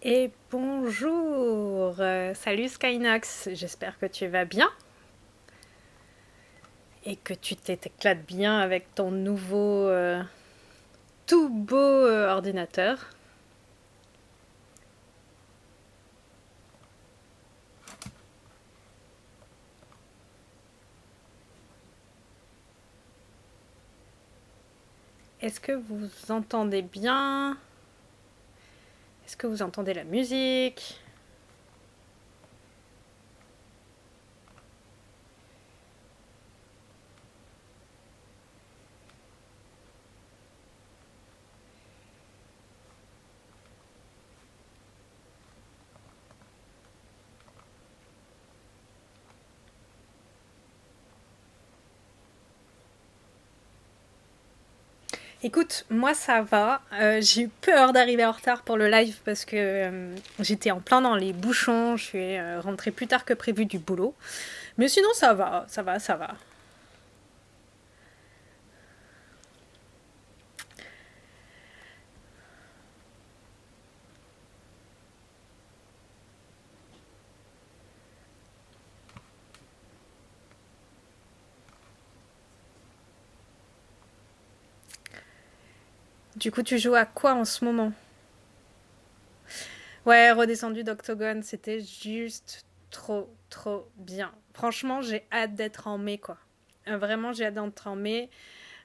Et bonjour, salut Skynox, j'espère que tu vas bien et que tu t'éclates bien avec ton nouveau tout beau ordinateur. Est-ce que vous entendez bien? Est-ce que vous entendez la musique? Écoute, moi ça va. J'ai eu peur d'arriver en retard pour le live parce que j'étais en plein dans les bouchons. Je suis rentrée plus tard que prévu du boulot. Mais sinon ça va, ça va, ça va. Du coup, tu joues à quoi en ce moment? Ouais, redescendu d'Octogone, c'était juste trop, trop bien. Franchement, j'ai hâte d'être en mai, quoi. Vraiment, j'ai hâte d'être en mai.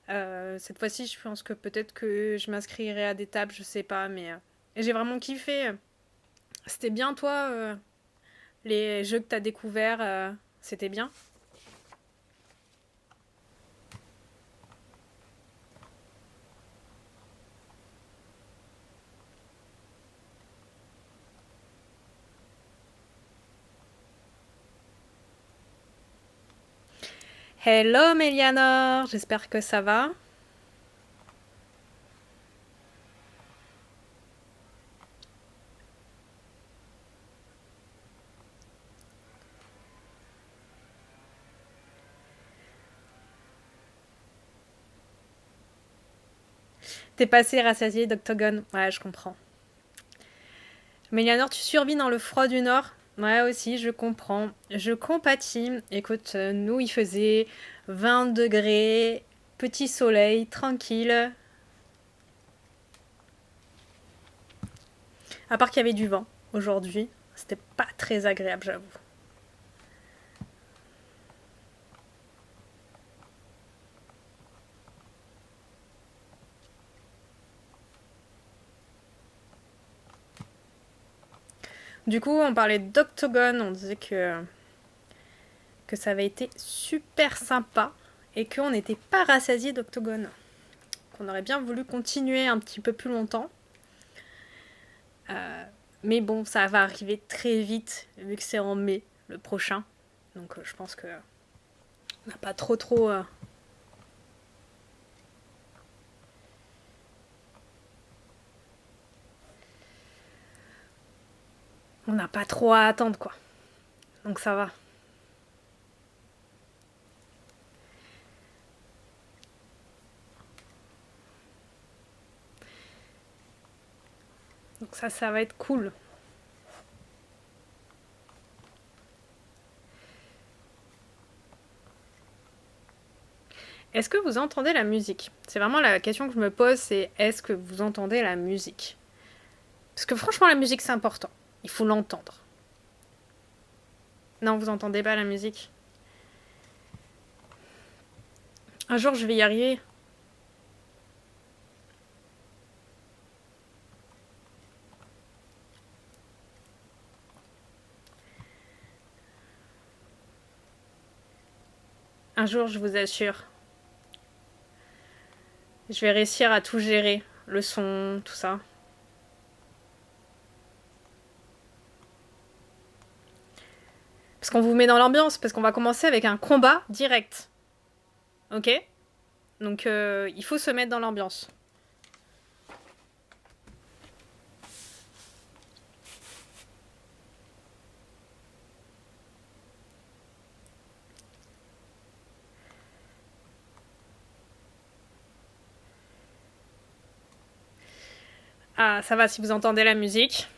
Cette fois-ci, je pense que peut-être que je m'inscrirai à des tables, je sais pas, mais j'ai vraiment kiffé. C'était bien, toi, les jeux que t'as découverts, c'était bien. Hello, Mélianor, j'espère que ça va. T'es passé rassasié d'Octogone. Ouais, je comprends. Mélianor, tu survis dans le froid du Nord? Ouais, aussi, je comprends. Je compatis. Écoute, nous, il faisait 20 degrés, petit soleil, tranquille. À part qu'il y avait du vent aujourd'hui. C'était pas très agréable, j'avoue. Du coup, on parlait d'Octogone. On disait que ça avait été super sympa et qu'on n'était pas rassasié d'Octogone. Qu'on aurait bien voulu continuer un petit peu plus longtemps. Euh, mais bon, ça va arriver très vite, vu que c'est en mai, le prochain. Donc je pense que on n'a pas trop. On n'a pas trop à attendre, quoi. Donc ça va. Donc ça va être cool. Est-ce que vous entendez la musique? C'est vraiment la question que je me pose, c'est est-ce que vous entendez la musique? Parce que franchement, la musique, c'est important. Il faut l'entendre. Non, vous entendez pas la musique? Un jour, je vais y arriver. Un jour, je vous assure. Je vais réussir à tout gérer. Le son, tout ça. Parce qu'on vous met dans l'ambiance, parce qu'on va commencer avec un combat direct. Ok? Donc il faut se mettre dans l'ambiance. Ah, ça va si vous entendez la musique.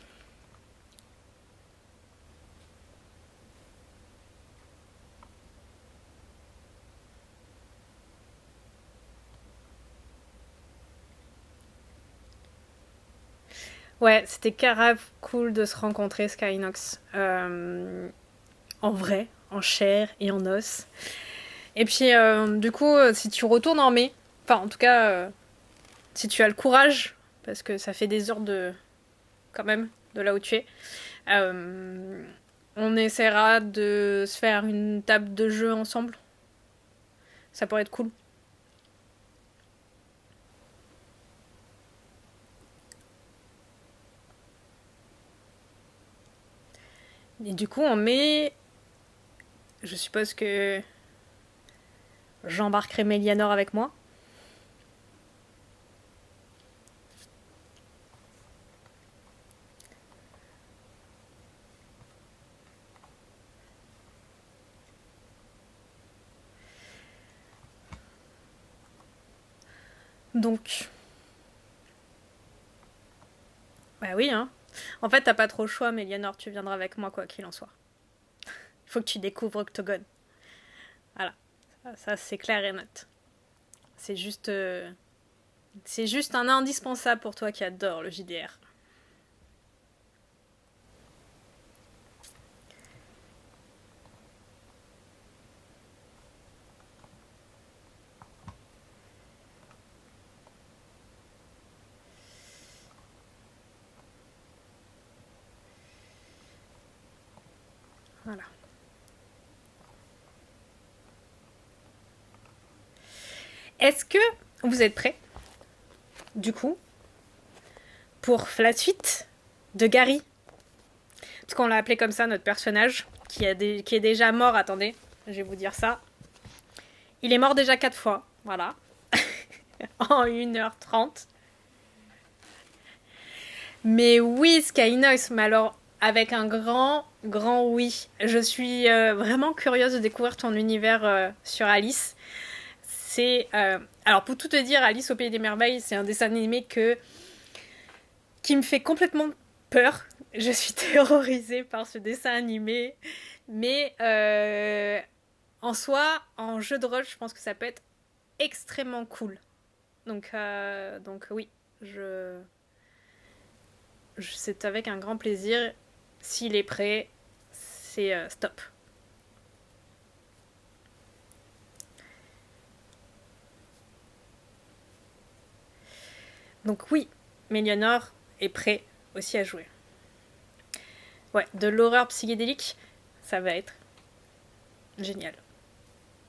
Ouais, c'était carrément cool de se rencontrer, Skynox. En vrai, en chair et en os. Et puis, du coup, si tu retournes en mai, enfin, en tout cas, si tu as le courage, parce que ça fait des heures de. Quand même, de là où tu es, euh, on essaiera de se faire une table de jeu ensemble. Ça pourrait être cool. Et du coup, en mai, je suppose que j'embarquerai Mélianor avec moi. Donc, bah oui, hein. En fait, t'as pas trop le choix, Mélianor, tu viendras avec moi, quoi qu'il en soit. Il faut que tu découvres Octogone. Voilà. Ça, c'est clair et net. C'est juste. C'est juste un indispensable pour toi qui adore le JDR. Voilà. Est-ce que vous êtes prêts, du coup, pour la suite de Gary? Parce qu'on l'a appelé comme ça, notre personnage, qui est déjà mort. Attendez, je vais vous dire ça. Il est mort déjà 4 fois, voilà, en 1h30. Mais oui, Skynox, mais alors avec un grand, grand oui. Je suis vraiment curieuse de découvrir ton univers sur Alice. C'est. Alors, pour tout te dire, Alice au Pays des Merveilles, c'est un dessin animé qui me fait complètement peur. Je suis terrorisée par ce dessin animé. Mais en soi, en jeu de rôle, je pense que ça peut être extrêmement cool. Donc oui, c'est avec un grand plaisir. S'il est prêt, c'est stop. Donc oui, Mélianor est prêt aussi à jouer. Ouais, de l'horreur psychédélique, ça va être génial.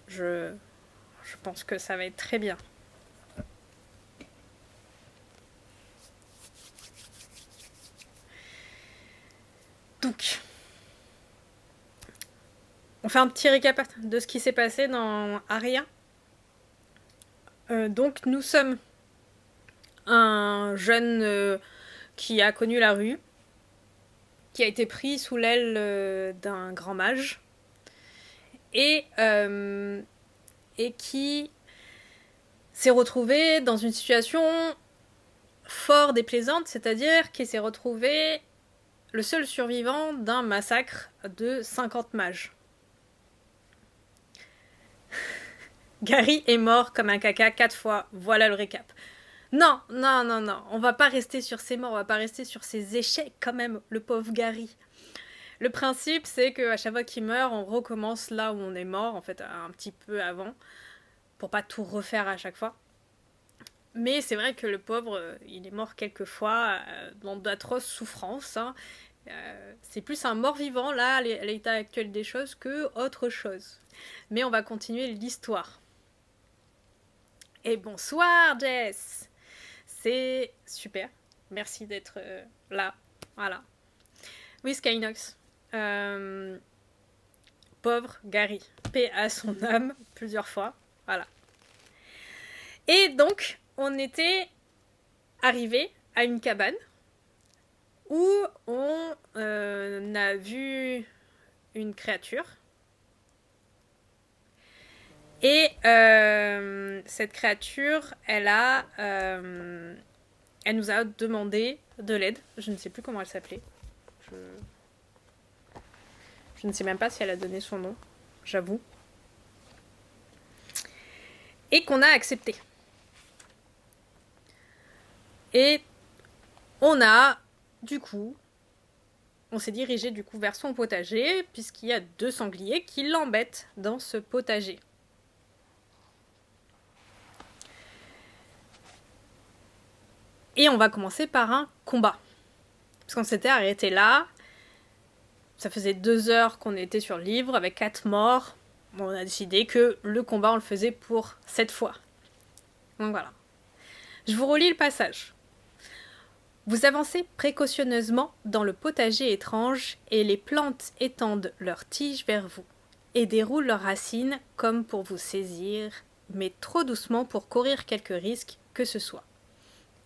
Je, je pense que ça va être très bien. Donc, on fait un petit récap de ce qui s'est passé dans Aria. Donc, nous sommes un jeune qui a connu la rue, qui a été pris sous l'aile d'un grand mage, et, euh, et qui s'est retrouvé dans une situation fort déplaisante, c'est-à-dire qu'il s'est retrouvé le seul survivant d'un massacre de 50 mages. Gary est mort comme un caca 4 fois, voilà le récap. Non, non, non, non, on va pas rester sur ses morts, on va pas rester sur ses échecs quand même, le pauvre Gary. Le principe, c'est qu'à chaque fois qu'il meurt, on recommence là où on est mort, en fait, un petit peu avant, pour pas tout refaire à chaque fois. Mais c'est vrai que le pauvre, il est mort quelques fois dans d'atroces souffrances. Hein. C'est plus un mort-vivant, là, à l'état actuel des choses, que autre chose. Mais on va continuer l'histoire. Et bonsoir, Jess. C'est super. Merci d'être là. Voilà. Oui, Skynox. Euh, Pauvre Gary. Paix à son âme, plusieurs fois. Voilà. Et donc, on était arrivé à une cabane où on a vu une créature. Et cette créature, elle nous a demandé de l'aide. Je ne sais plus comment elle s'appelait. Je... Je ne sais même pas si elle a donné son nom, j'avoue. Et qu'on a accepté. Et on a du coup, on s'est dirigé du coup vers son potager, puisqu'il y a 2 sangliers qui l'embêtent dans ce potager. Et on va commencer par un combat. Parce qu'on s'était arrêté là. Ça faisait 2 heures qu'on était sur le livre, avec 4 morts. On a décidé que le combat, on le faisait pour cette fois. Donc voilà. Je vous relis le passage. Vous avancez précautionneusement dans le potager étrange et les plantes étendent leurs tiges vers vous et déroulent leurs racines comme pour vous saisir, mais trop doucement pour courir quelque risque que ce soit.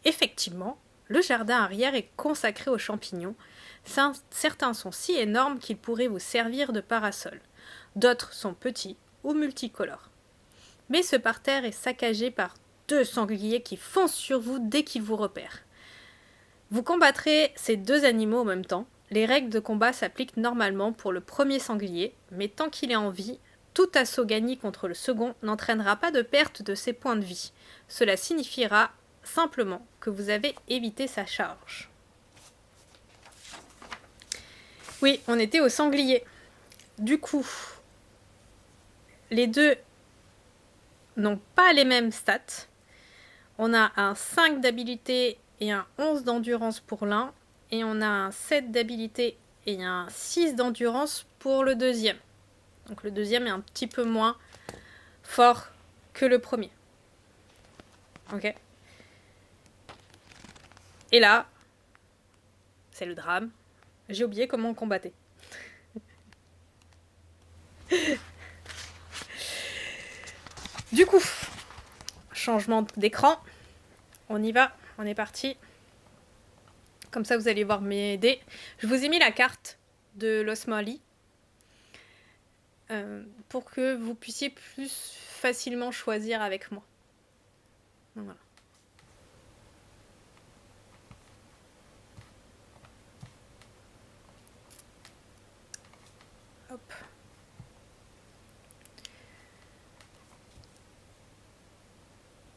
Effectivement, le jardin arrière est consacré aux champignons. Certains sont si énormes qu'ils pourraient vous servir de parasol. D'autres sont petits ou multicolores. Mais ce parterre est saccagé par 2 sangliers qui foncent sur vous dès qu'ils vous repèrent. Vous combattrez ces 2 animaux en même temps. Les règles de combat s'appliquent normalement pour le premier sanglier, mais tant qu'il est en vie, tout assaut gagné contre le second n'entraînera pas de perte de ses points de vie. Cela signifiera simplement que vous avez évité sa charge. Oui, on était au sanglier. Du coup, les 2 n'ont pas les mêmes stats. On a un 5 d'habilité et un 11 d'endurance pour l'un, et on a un 7 d'habilité et un 6 d'endurance pour le deuxième. Donc le deuxième est un petit peu moins fort que le premier. Ok. Et là, c'est le drame. J'ai oublié comment on combattait. Du coup, changement d'écran. On y va, on est parti. Comme ça, vous allez voir mes dés. Je vous ai mis la carte de l'Osmali pour que vous puissiez plus facilement choisir avec moi. Donc, voilà. Hop.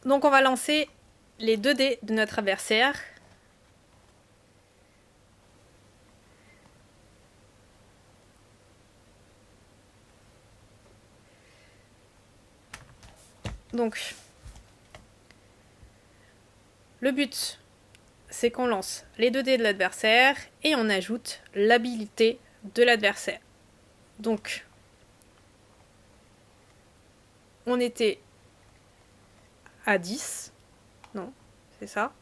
Donc on va lancer les 2 dés de notre adversaire. Donc, le but, c'est qu'on lance les 2 dés de l'adversaire et on ajoute l'habilité de l'adversaire. Donc, on était à 10. Non, c'est ça.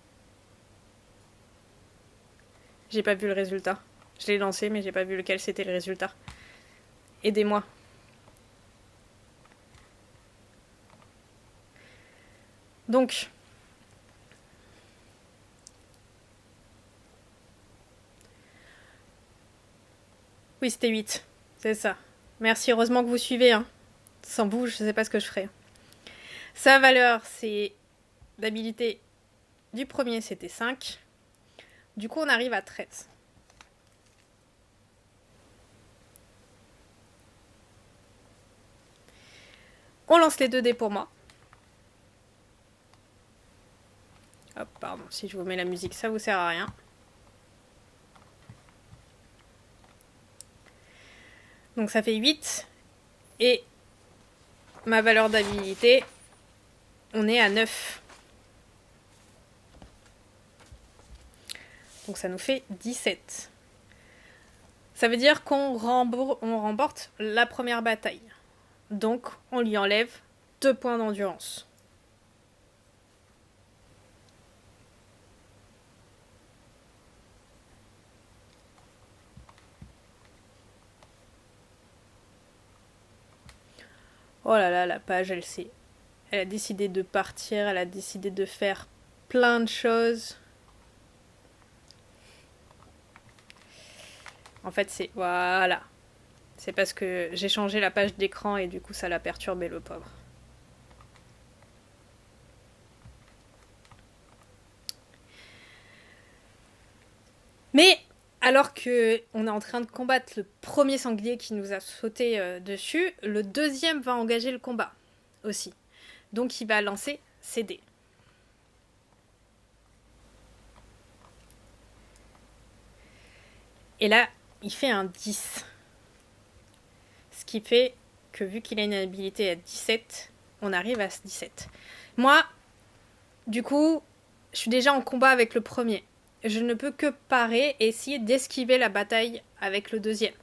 J'ai pas vu le résultat. Je l'ai lancé, mais j'ai pas vu lequel c'était le résultat. Aidez-moi. Donc, oui, c'était 8. C'est ça. Merci, heureusement que vous suivez. Hein. Sans vous, je sais pas ce que je ferais. Sa valeur, c'est d'habilité du premier, c'était 5. Du coup, on arrive à 13. On lance les 2 dés pour moi. Hop, pardon, si je vous mets la musique, ça vous sert à rien. Donc ça fait 8. Et ma valeur d'habilité, on est à 9. Donc ça nous fait 17. Ça veut dire qu'on remporte la première bataille. Donc on lui enlève 2 points d'endurance. Oh là là, la page, elle sait. Elle a décidé de partir, elle a décidé de faire plein de choses. En fait, c'est... Voilà. C'est parce que j'ai changé la page d'écran et du coup, ça l'a perturbé, le pauvre. Mais alors que on est en train de combattre le premier sanglier qui nous a sauté dessus, le deuxième va engager le combat aussi. Donc il va lancer ses dés. Et là, il fait un 10. Ce qui fait que vu qu'il a une habilité à 17, on arrive à 17. Moi, du coup, je suis déjà en combat avec le premier. Je ne peux que parer et essayer d'esquiver la bataille avec le deuxième.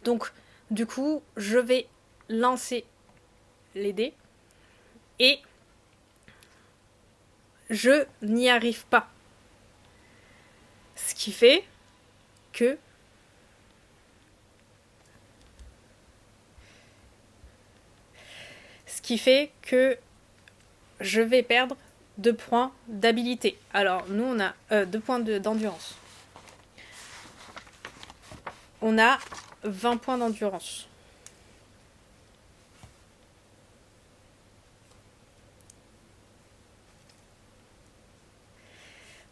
Donc, du coup, je vais lancer les dés et je n'y arrive pas. Ce qui fait que je vais perdre 2 points d'habilité. Alors, nous, on a 2 points d'endurance. On a 20 points d'endurance.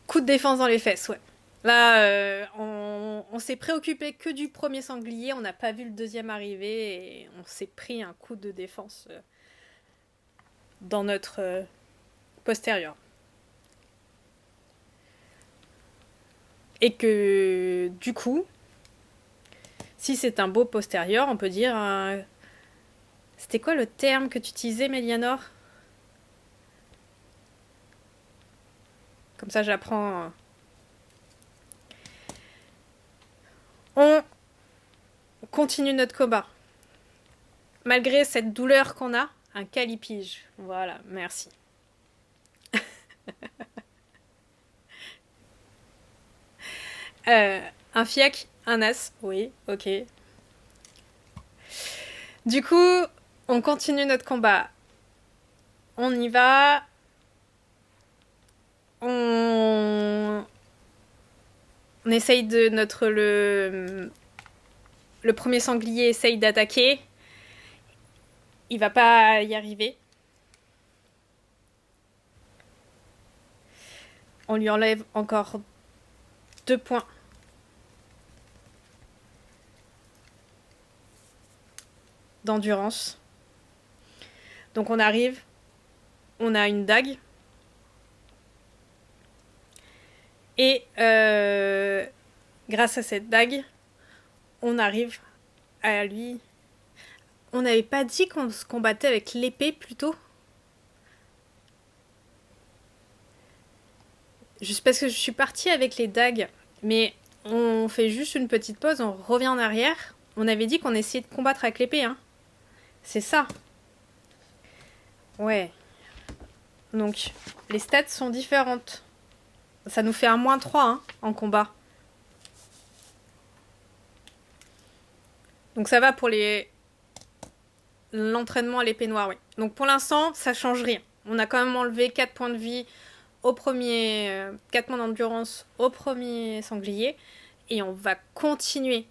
Coup de défense dans les fesses, ouais. Là, on s'est préoccupé que du premier sanglier, on n'a pas vu le deuxième arriver et on s'est pris un coup de défense dans notre postérieur. Et que du coup, si c'est un beau postérieur, on peut dire... C'était quoi le terme que tu utilisais, Mélianor? Comme ça, j'apprends... On continue notre combat. Malgré cette douleur qu'on a, un calipige. Voilà, merci. Un fiac, un as, oui, ok. Du coup, on continue notre combat. On y va. On essaye de notre... Le premier sanglier essaye d'attaquer. Il va pas y arriver. On lui enlève encore 2 points. D'endurance. Donc on arrive. On a une dague. Et grâce à cette dague, on arrive à lui... On n'avait pas dit qu'on se combattait avec l'épée plutôt? Juste parce que je suis partie avec les dagues. Mais on fait juste une petite pause, on revient en arrière. On avait dit qu'on essayait de combattre avec l'épée, hein. C'est ça. Ouais. Donc, les stats sont différentes. Ça nous fait un -3 hein, en combat. Donc ça va pour l'entraînement à l'épée noire, oui. Donc pour l'instant, ça change rien. On a quand même enlevé 4 points de vie au premier... 4 points d'endurance au premier sanglier. Et on va continuer.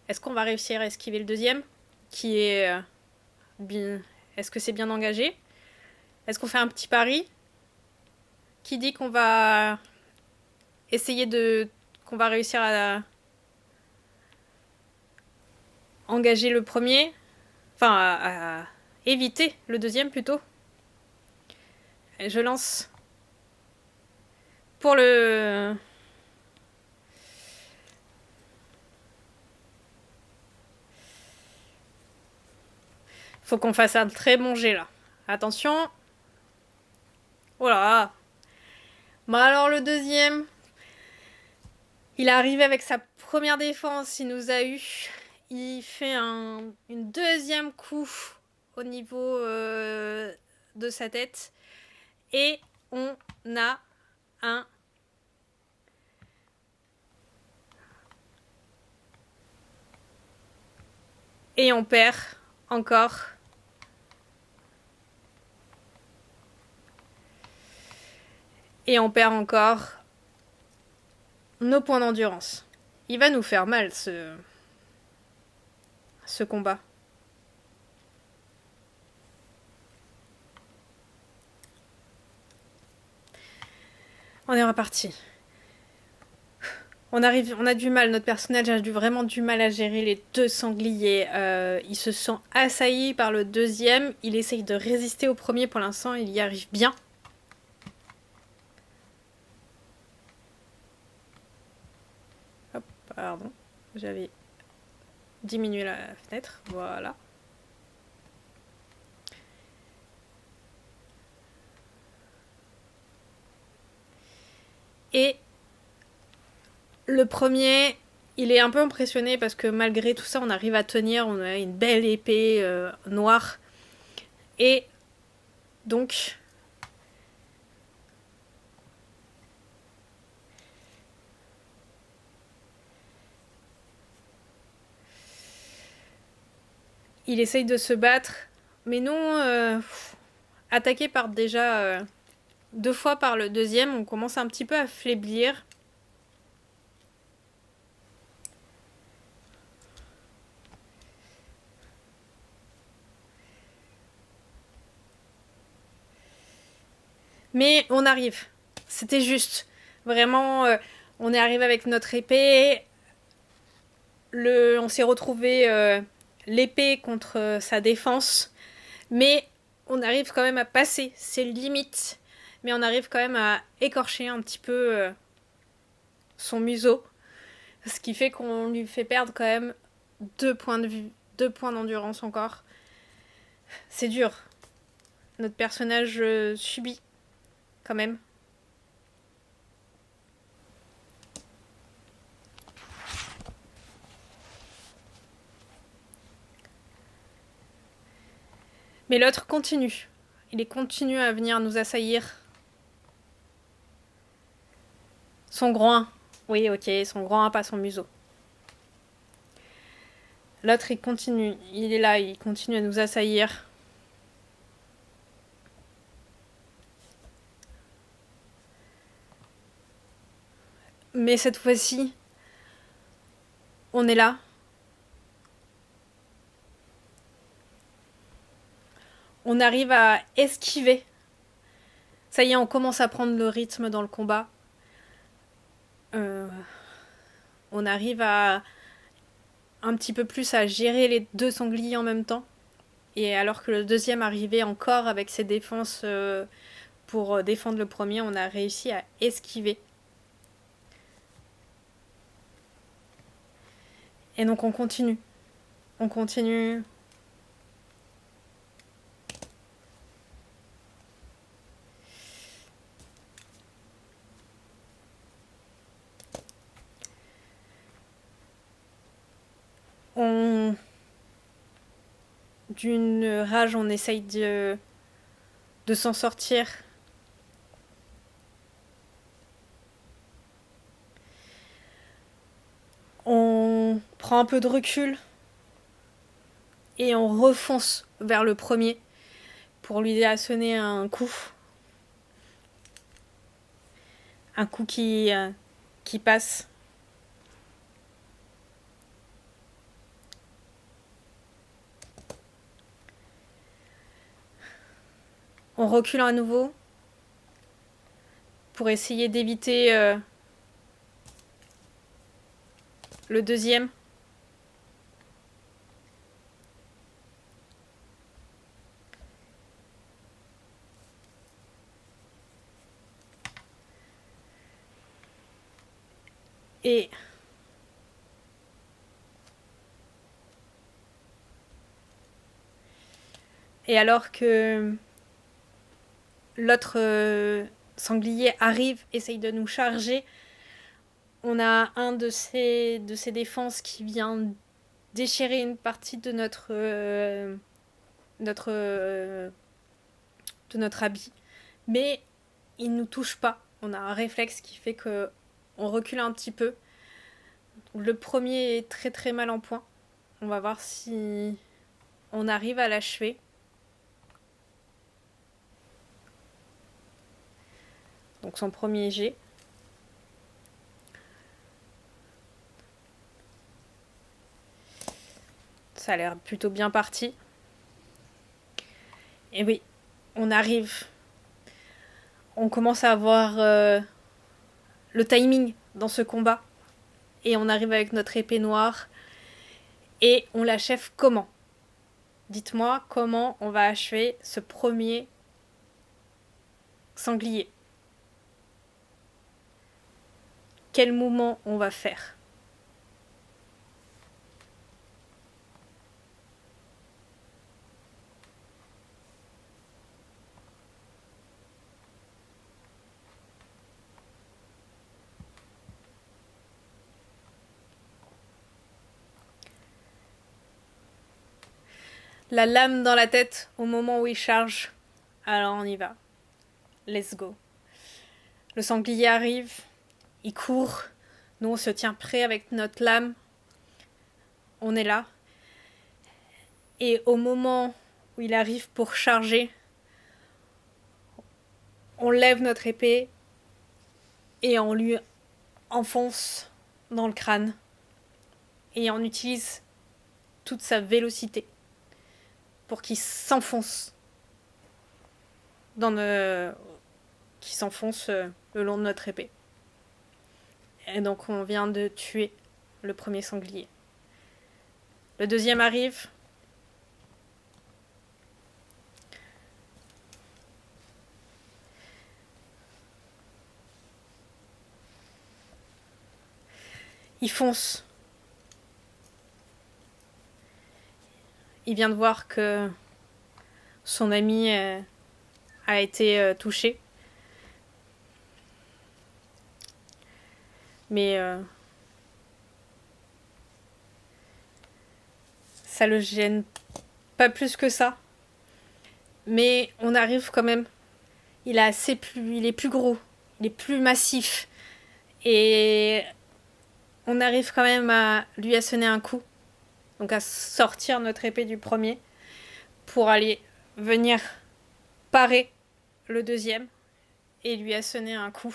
Est-ce qu'on va réussir à esquiver le deuxième? Qui est... bien... Est-ce que c'est bien engagé? Est-ce qu'on fait un petit pari? Qui dit qu'on va essayer de... qu'on va réussir à engager le premier? Enfin, à éviter le deuxième plutôt. Je lance pour le... Faut qu'on fasse un très bon jet là. Attention. Oh là. Bah alors le deuxième, il est arrivé avec sa première défense, il nous a eu. Il fait une deuxième coup au niveau de sa tête. Et on a un... Et on perd encore... Et on perd encore nos points d'endurance. Il va nous faire mal, ce combat. On est reparti. On a du mal, notre personnage a vraiment du mal à gérer les 2 sangliers. Il se sent assailli par le deuxième. Il essaye de résister au premier pour l'instant, il y arrive bien. Hop, pardon. J'avais diminué la fenêtre, voilà. Et le premier, il est un peu impressionné parce que malgré tout ça, on arrive à tenir, on a une belle épée noire. Et donc, il essaye de se battre, mais non, attaqué par déjà 2 fois par le deuxième, on commence un petit peu à faiblir. Mais on arrive. C'était juste. Vraiment, on est arrivé avec notre épée. On s'est retrouvé l'épée contre sa défense. Mais on arrive quand même à passer ses limites. Mais on arrive quand même à écorcher un petit peu son museau. Ce qui fait qu'on lui fait perdre quand même 2 points de vue, 2 points d'endurance encore. C'est dur. Notre personnage subit quand même. Mais l'autre continue. Il continue à venir nous assaillir. Son groin. Oui, ok, son groin, pas son museau. L'autre, il continue. Il est là, il continue à nous assaillir. Mais cette fois-ci, on est là. On arrive à esquiver. Ça y est, on commence à prendre le rythme dans le combat. On arrive à un petit peu plus à gérer les 2 sangliers en même temps. Et alors que le deuxième arrivait encore avec ses défenses pour défendre le premier, on a réussi à esquiver. Et donc on continue. On continue. On... D'une rage, on essaye de s'en sortir. On prend un peu de recul et on refonce vers le premier pour lui assonner un coup. Un coup qui passe. On recule à nouveau pour essayer d'éviter le deuxième. Et alors que l'autre sanglier arrive, essaye de nous charger, on a un de ses défenses qui vient déchirer une partie de notre habit, mais il nous touche pas. On a un réflexe qui fait que on recule un petit peu. Le premier est très très mal en point. On va voir si on arrive à l'achever. Donc son premier jet. Ça a l'air plutôt bien parti. Et oui, on arrive. On commence à avoir le timing dans ce combat. Et on arrive avec notre épée noire. Et on l'achève comment? Dites-moi comment on va achever ce premier sanglier. Quel mouvement on va faire? la lame dans la tête au moment où il charge. Alors on y va. Let's go. Le sanglier arrive, il court. Nous on se tient prêt avec notre lame. On est là. Et au moment où il arrive pour charger, on lève notre épée et on lui enfonce dans le crâne. Et on utilise toute sa vélocité pour qu'il s'enfonce qui s'enfonce le long de notre épée. Et donc on vient de tuer le premier sanglier. Le deuxième arrive. Il fonce. Il vient de voir que son ami a été touché. Mais ça le gêne pas plus que ça. Mais on arrive quand même. Il est plus gros, il est plus massif. Et on arrive quand même à lui assonner un coup. Donc à sortir notre épée du premier pour aller venir parer le deuxième et lui assonner un coup.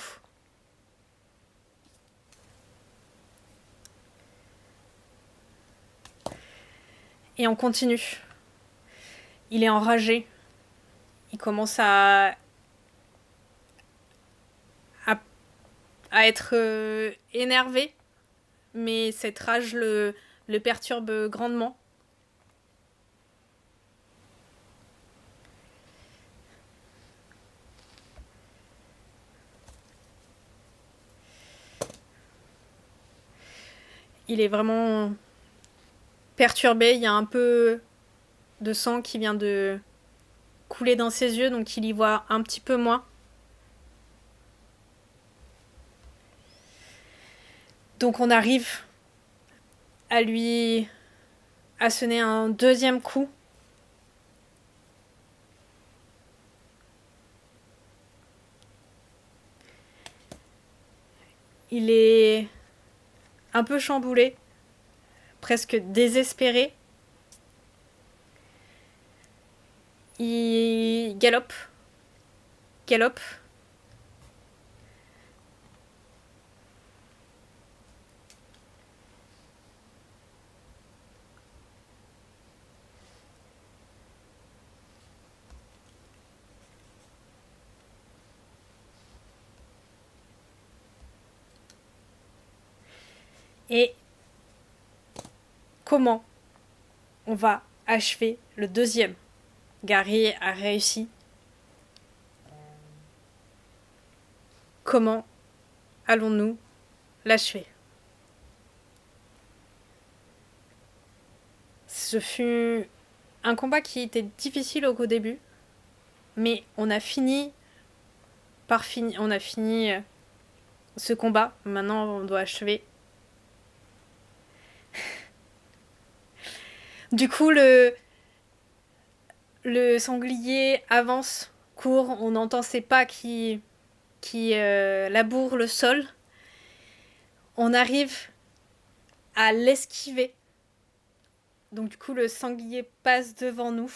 Et on continue. Il est enragé. Il commence à être énervé. Mais cette rage le perturbe grandement. Il est vraiment perturbé. Il y a un peu de sang qui vient de couler dans ses yeux, donc il y voit un petit peu moins. Donc on arrive à lui assonner un deuxième coup. Il est un peu chamboulé, presque désespéré. Il galope. Et comment on va achever le deuxième? Gary a réussi. Comment allons-nous l'achever? Ce fut un combat qui était difficile au début, mais on a fini ce combat. Maintenant, on doit achever. Du coup, le sanglier avance, court, on entend ses pas qui labourent le sol. On arrive à l'esquiver. Donc du coup, le sanglier passe devant nous.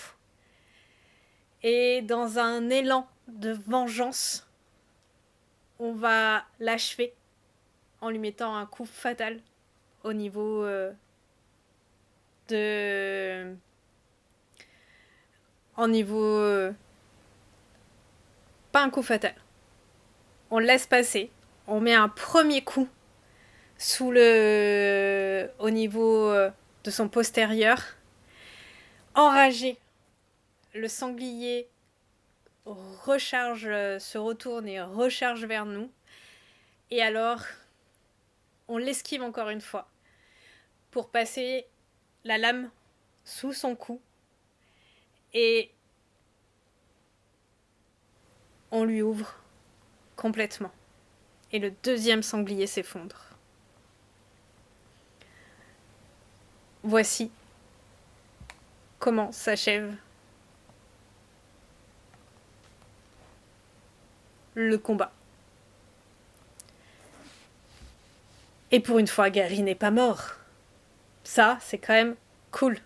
Et dans un élan de vengeance, on va l'achever en lui mettant un coup fatal au niveau pas un coup fatal. On le laisse passer. On met un premier coup au niveau de son postérieur. Enragé, le sanglier se retourne et recharge vers nous. Et alors, on l'esquive encore une fois pour passer la lame sous son cou. Et on lui ouvre complètement. Et le deuxième sanglier s'effondre. Voici comment s'achève le combat. Et pour une fois, Gary n'est pas mort. Ça, c'est quand même cool.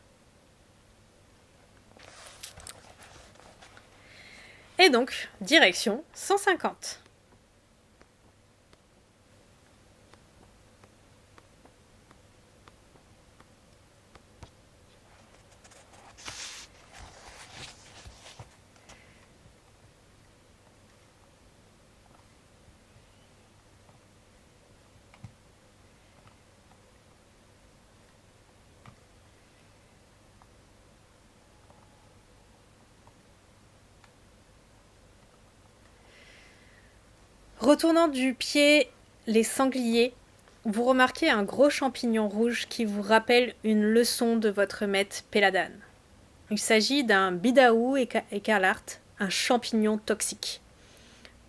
Et donc, direction 150. Retournant du pied les sangliers, vous remarquez un gros champignon rouge qui vous rappelle une leçon de votre maître Péladan. Il s'agit d'un bidaou écarlate, un champignon toxique.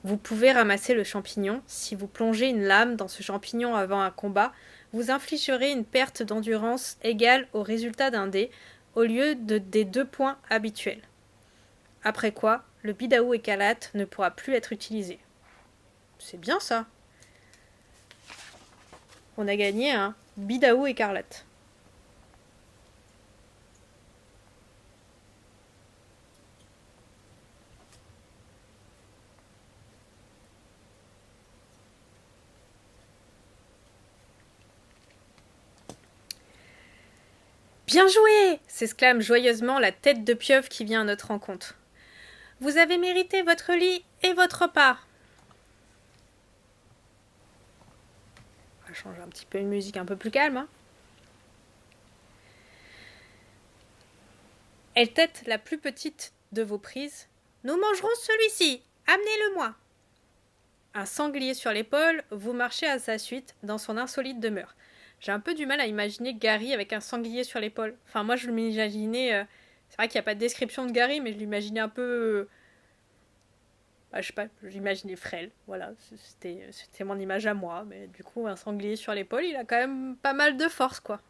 Vous pouvez ramasser le champignon. Si vous plongez une lame dans ce champignon avant un combat, vous infligerez une perte d'endurance égale au résultat d'un dé au lieu des 2 points habituels. Après quoi, le bidaou écarlate ne pourra plus être utilisé. C'est bien ça. On a gagné un bidaou écarlate. Bien joué! S'exclame joyeusement la tête de pieuvre qui vient à notre rencontre. Vous avez mérité votre lit et votre repas. On va changer un petit peu une musique un peu plus calme. Hein. Elle tête la plus petite de vos prises. Nous mangerons celui-ci. Amenez-le-moi. Un sanglier sur l'épaule, vous marchez à sa suite dans son insolite demeure. J'ai un peu du mal à imaginer Gary avec un sanglier sur l'épaule. Enfin, moi, je l'imaginais... c'est vrai qu'il n'y a pas de description de Gary, mais je l'imaginais un peu... je sais pas, je l'imaginais frêle. Voilà, c'était mon image à moi. Mais du coup, un sanglier sur l'épaule, il a quand même pas mal de force, quoi.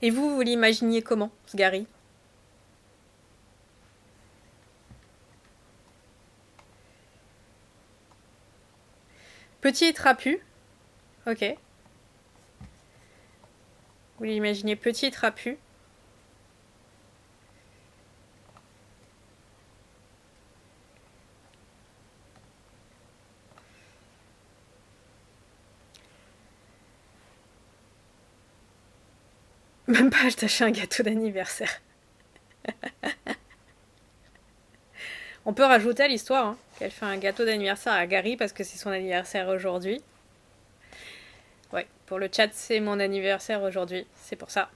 Et vous l'imaginiez comment, ce Gary ? Petit et trapu. Ok. Vous l'imaginez petit et trapu. Même pas acheter un gâteau d'anniversaire. On peut rajouter à l'histoire hein, qu'elle fait un gâteau d'anniversaire à Gary parce que c'est son anniversaire aujourd'hui. Ouais, pour le chat, c'est mon anniversaire aujourd'hui, c'est pour ça.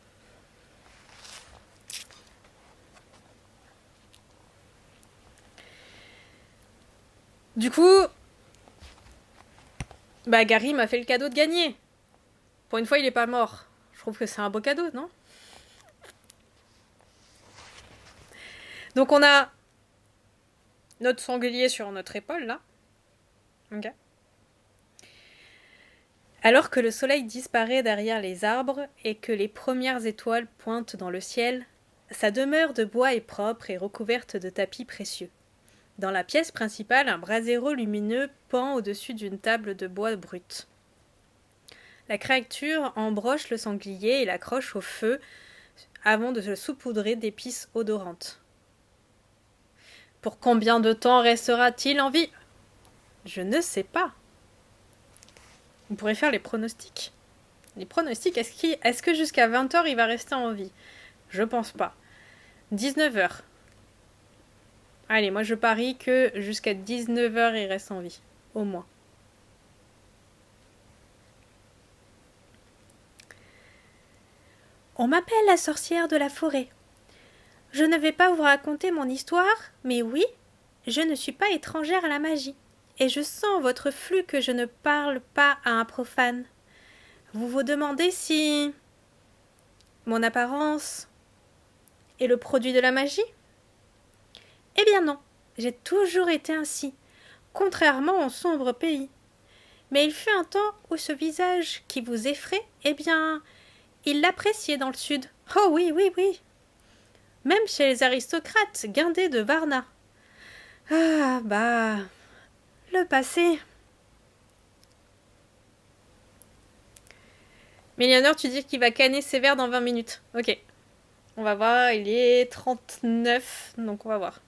Du coup, Gary m'a fait le cadeau de gagner. Pour une fois, il est pas mort. Je trouve que c'est un beau cadeau, non ? Donc on a notre sanglier sur notre épaule, là. Ok. Alors que le soleil disparaît derrière les arbres et que les premières étoiles pointent dans le ciel, sa demeure de bois est propre et recouverte de tapis précieux. Dans la pièce principale, un brasero lumineux pend au-dessus d'une table de bois brut. La créature embroche le sanglier et l'accroche au feu avant de se saupoudrer d'épices odorantes. Pour combien de temps restera-t-il en vie ? Je ne sais pas. On pourrait faire les pronostics. Les pronostics, est-ce que jusqu'à 20h il va rester en vie ? Je pense pas. 19h. Allez, moi je parie que jusqu'à 19h il reste en vie. Au moins. On m'appelle la sorcière de la forêt. Je ne vais pas vous raconter mon histoire, mais oui, je ne suis pas étrangère à la magie. Et je sens votre flux que je ne parle pas à un profane. Vous vous demandez si mon apparence est le produit de la magie ? Eh bien non, j'ai toujours été ainsi, contrairement au sombre pays. Mais il fut un temps où ce visage qui vous effraie, eh bien, il l'appréciait dans le sud, Oh oui, oui, oui. Même chez les aristocrates guindés de Varna. Ah, bah... Le passé. Mélionore, tu dis qu'il va canner ses verres dans 20 minutes. Ok. On va voir, il est 39, donc on va voir.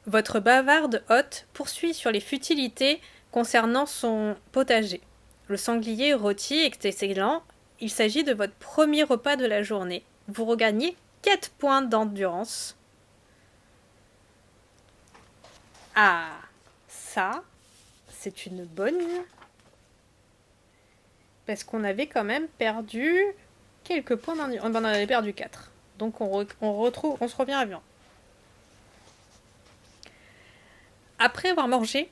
Votre bavarde hôte poursuit sur les futilités concernant son potager. Le sanglier rôti est excellent. Il s'agit de votre premier repas de la journée. Vous regagnez 4 points d'endurance. Ah, ça, c'est une bonne... Parce qu'on avait quand même perdu quelques points d'endurance. On en avait perdu 4. Donc on se revient à bien. Après avoir mangé,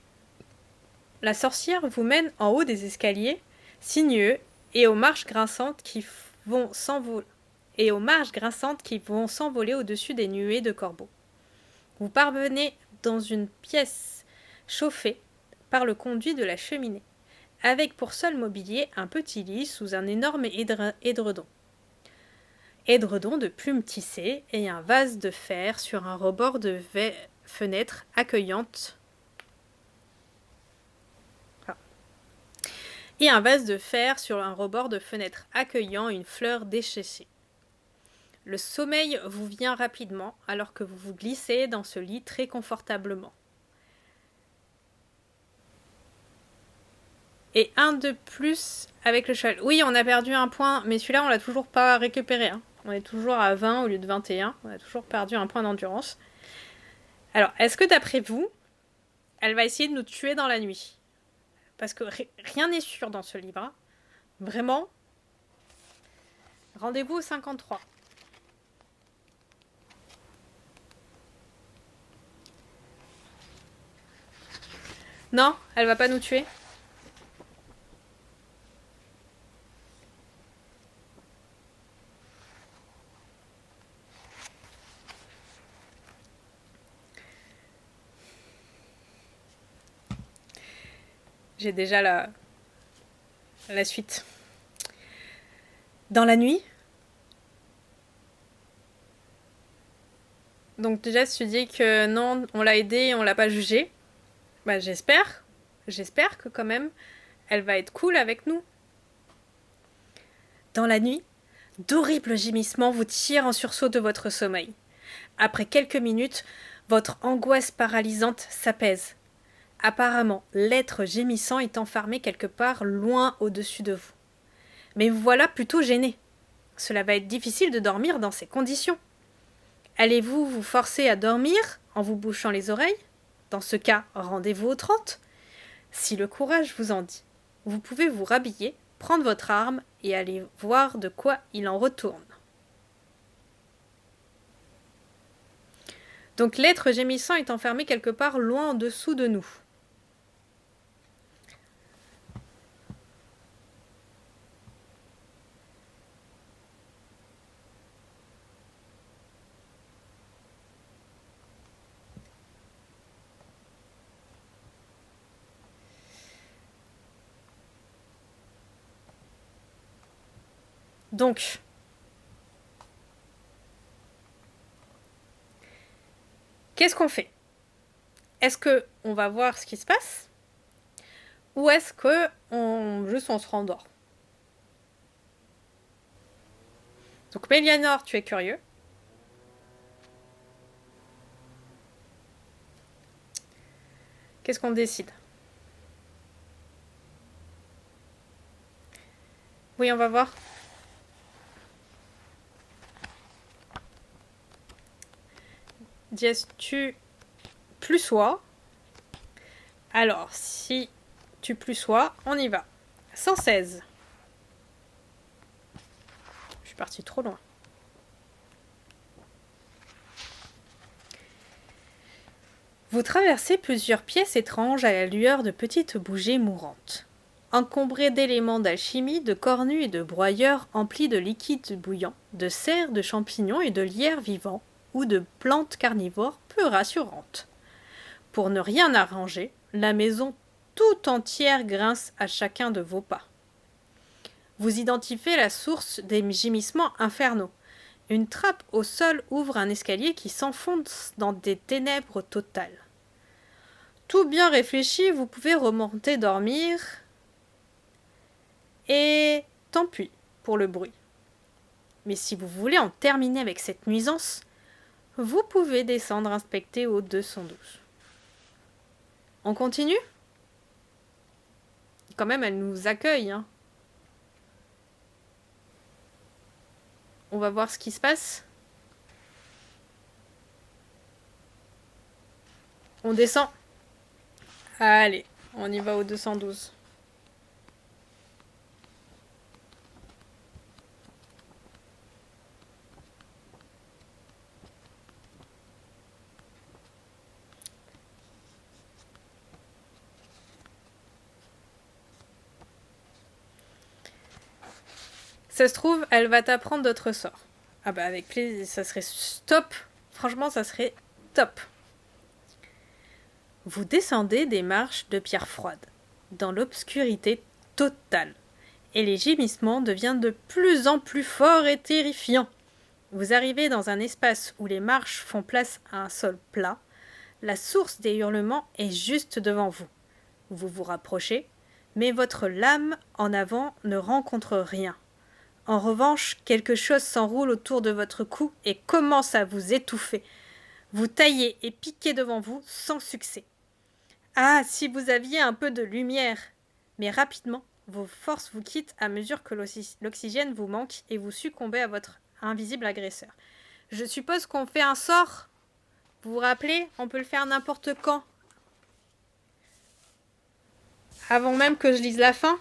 la sorcière vous mène en haut des escaliers sinueux et aux marches grinçantes qui vont s'envoler au-dessus des nuées de corbeaux. Vous parvenez dans une pièce chauffée par le conduit de la cheminée, avec pour seul mobilier un petit lit sous un énorme édredon. Édredon de plumes tissées et un vase de fer sur un rebord de fenêtre accueillante. Et un vase de fer sur un rebord de fenêtre accueillant une fleur desséchée. Le sommeil vous vient rapidement alors que vous vous glissez dans ce lit très confortablement. Et un de plus avec le cheval. Oui, on a perdu un point, mais celui-là, on l'a toujours pas récupéré. Hein. On est toujours à 20 au lieu de 21. On a toujours perdu un point d'endurance. Alors, est-ce que d'après vous, elle va essayer de nous tuer dans la nuit? Parce que rien n'est sûr dans ce livre. Hein. Vraiment. Rendez-vous au 53. Non, elle va pas nous tuer. J'ai déjà la suite. Dans la nuit. Donc déjà, si tu dis que non, on l'a aidé, on l'a pas jugé, bah j'espère que quand même, elle va être cool avec nous. Dans la nuit, d'horribles gémissements vous tirent en sursaut de votre sommeil. Après quelques minutes, votre angoisse paralysante s'apaise. Apparemment, l'être gémissant est enfermé quelque part loin au-dessus de vous. Mais vous voilà plutôt gêné. Cela va être difficile de dormir dans ces conditions. Allez-vous vous forcer à dormir en vous bouchant les oreilles? Dans ce cas, rendez-vous au 30. Si le courage vous en dit, vous pouvez vous rhabiller, prendre votre arme et aller voir de quoi il en retourne. Donc l'être gémissant est enfermé quelque part loin en dessous de nous. Donc, qu'est-ce qu'on fait? Est-ce qu'on va voir ce qui se passe? Ou est-ce qu'on juste on se rendort? Donc Mélionore, tu es curieux. Qu'est-ce qu'on décide? Oui, on va voir. Dièse, tu plus sois. Alors, si tu plus sois, on y va. 116. Je suis partie trop loin. Vous traversez plusieurs pièces étranges à la lueur de petites bougies mourantes. Encombrées d'éléments d'alchimie, de cornues et de broyeurs emplis de liquides bouillants, de cerfs, de champignons et de lierres vivants, ou de plantes carnivores peu rassurantes. Pour ne rien arranger, la maison tout entière grince à chacun de vos pas. Vous identifiez la source des gémissements infernaux. Une trappe au sol ouvre un escalier qui s'enfonce dans des ténèbres totales. Tout bien réfléchi, vous pouvez remonter dormir. Et tant pis pour le bruit. Mais si vous voulez en terminer avec cette nuisance, vous pouvez descendre inspecter au 212. On continue ? Quand même, elle nous accueille, hein. On va voir ce qui se passe. On descend. Allez, on y va au 212. Ça se trouve, elle va t'apprendre d'autres sorts. Ah bah avec plaisir, ça serait top. Franchement, ça serait top. Vous descendez des marches de pierre froide, dans l'obscurité totale, et les gémissements deviennent de plus en plus forts et terrifiants. Vous arrivez dans un espace où les marches font place à un sol plat. La source des hurlements est juste devant vous. Vous vous rapprochez, mais votre lame en avant ne rencontre rien. En revanche, quelque chose s'enroule autour de votre cou et commence à vous étouffer. Vous taillez et piquez devant vous sans succès. Ah, si vous aviez un peu de lumière! Mais rapidement, vos forces vous quittent à mesure que l'oxygène vous manque et vous succombez à votre invisible agresseur. Je suppose qu'on fait un sort. Vous vous rappelez? On peut le faire n'importe quand. Avant même que je lise la fin.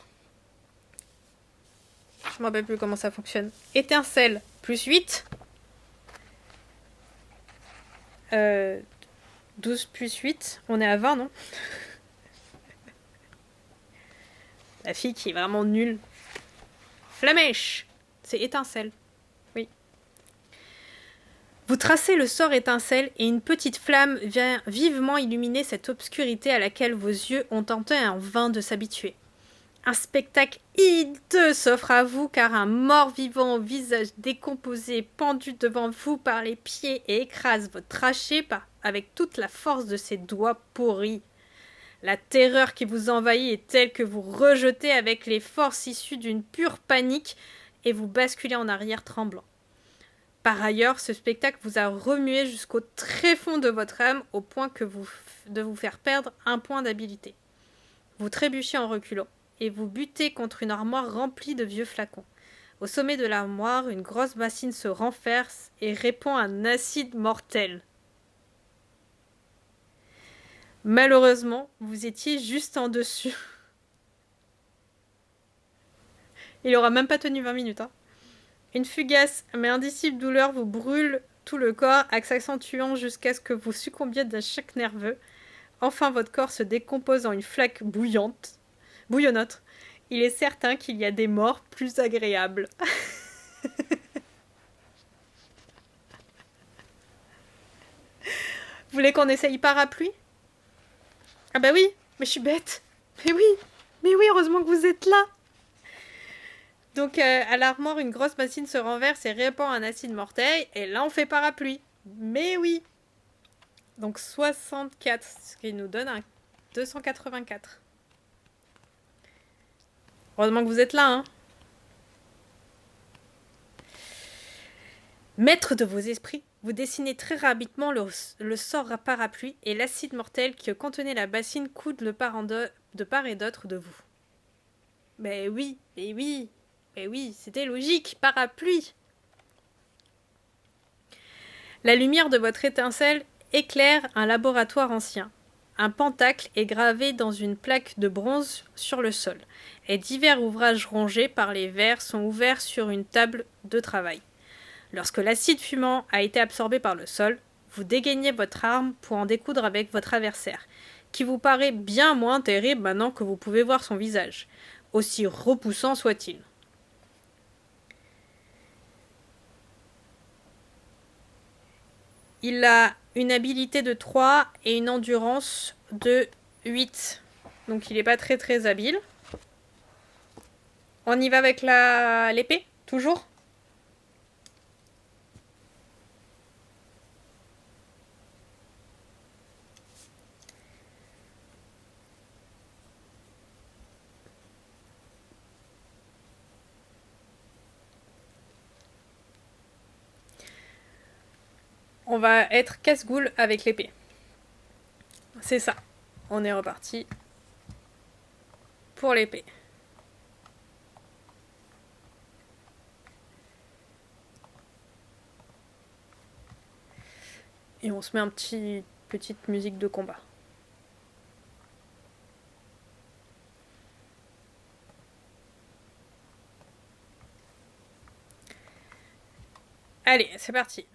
Je ne me rappelle plus comment ça fonctionne. Étincelle, plus 8. 12 plus 8. On est à 20, non? La fille qui est vraiment nulle. Flamèche. C'est étincelle. Oui. Vous tracez le sort étincelle et une petite flamme vient vivement illuminer cette obscurité à laquelle vos yeux ont tenté en vain de s'habituer. Un spectacle hideux s'offre à vous car un mort-vivant au visage décomposé pendu devant vous par les pieds et écrase votre trachée avec toute la force de ses doigts pourris. La terreur qui vous envahit est telle que vous rejetez avec les forces issues d'une pure panique et vous basculez en arrière tremblant. Par ailleurs, ce spectacle vous a remué jusqu'au tréfonds de votre âme au point de vous faire perdre un point d'habileté. Vous trébuchez en reculant et vous butez contre une armoire remplie de vieux flacons. Au sommet de l'armoire, une grosse bassine se renverse et répand un acide mortel. Malheureusement, vous étiez juste en dessus. Il aura même pas tenu 20 minutes. Hein. Une fugace mais indicible douleur vous brûle tout le corps, s'accentuant jusqu'à ce que vous succombiez d'un choc nerveux. Enfin, votre corps se décompose en une flaque bouillonnotte. Il est certain qu'il y a des morts plus agréables. Vous voulez qu'on essaye parapluie? Ah bah oui, mais je suis bête. Mais oui, heureusement que vous êtes là. Donc à l'armoire, une grosse bassine se renverse et répand un acide mortel. Et là, on fait parapluie. Mais oui. Donc 64, ce qui nous donne un 284. Heureusement que vous êtes là, hein. Maître de vos esprits, vous dessinez très rapidement le sort parapluie et l'acide mortel qui contenait la bassine coule de part et d'autre de vous. Mais oui, c'était logique, parapluie. La lumière de votre étincelle éclaire un laboratoire ancien. Un pentacle est gravé dans une plaque de bronze sur le sol, et divers ouvrages rongés par les vers sont ouverts sur une table de travail. Lorsque l'acide fumant a été absorbé par le sol, vous dégaignez votre arme pour en découdre avec votre adversaire, qui vous paraît bien moins terrible maintenant que vous pouvez voir son visage, aussi repoussant soit-il. Il a une habilité de 3 et une endurance de 8. Donc il n'est pas très habile. On y va avec l'épée, toujours. On va être casse-goule avec l'épée. C'est ça. On est reparti pour l'épée. Et on se met petite musique de combat. Allez, c'est parti.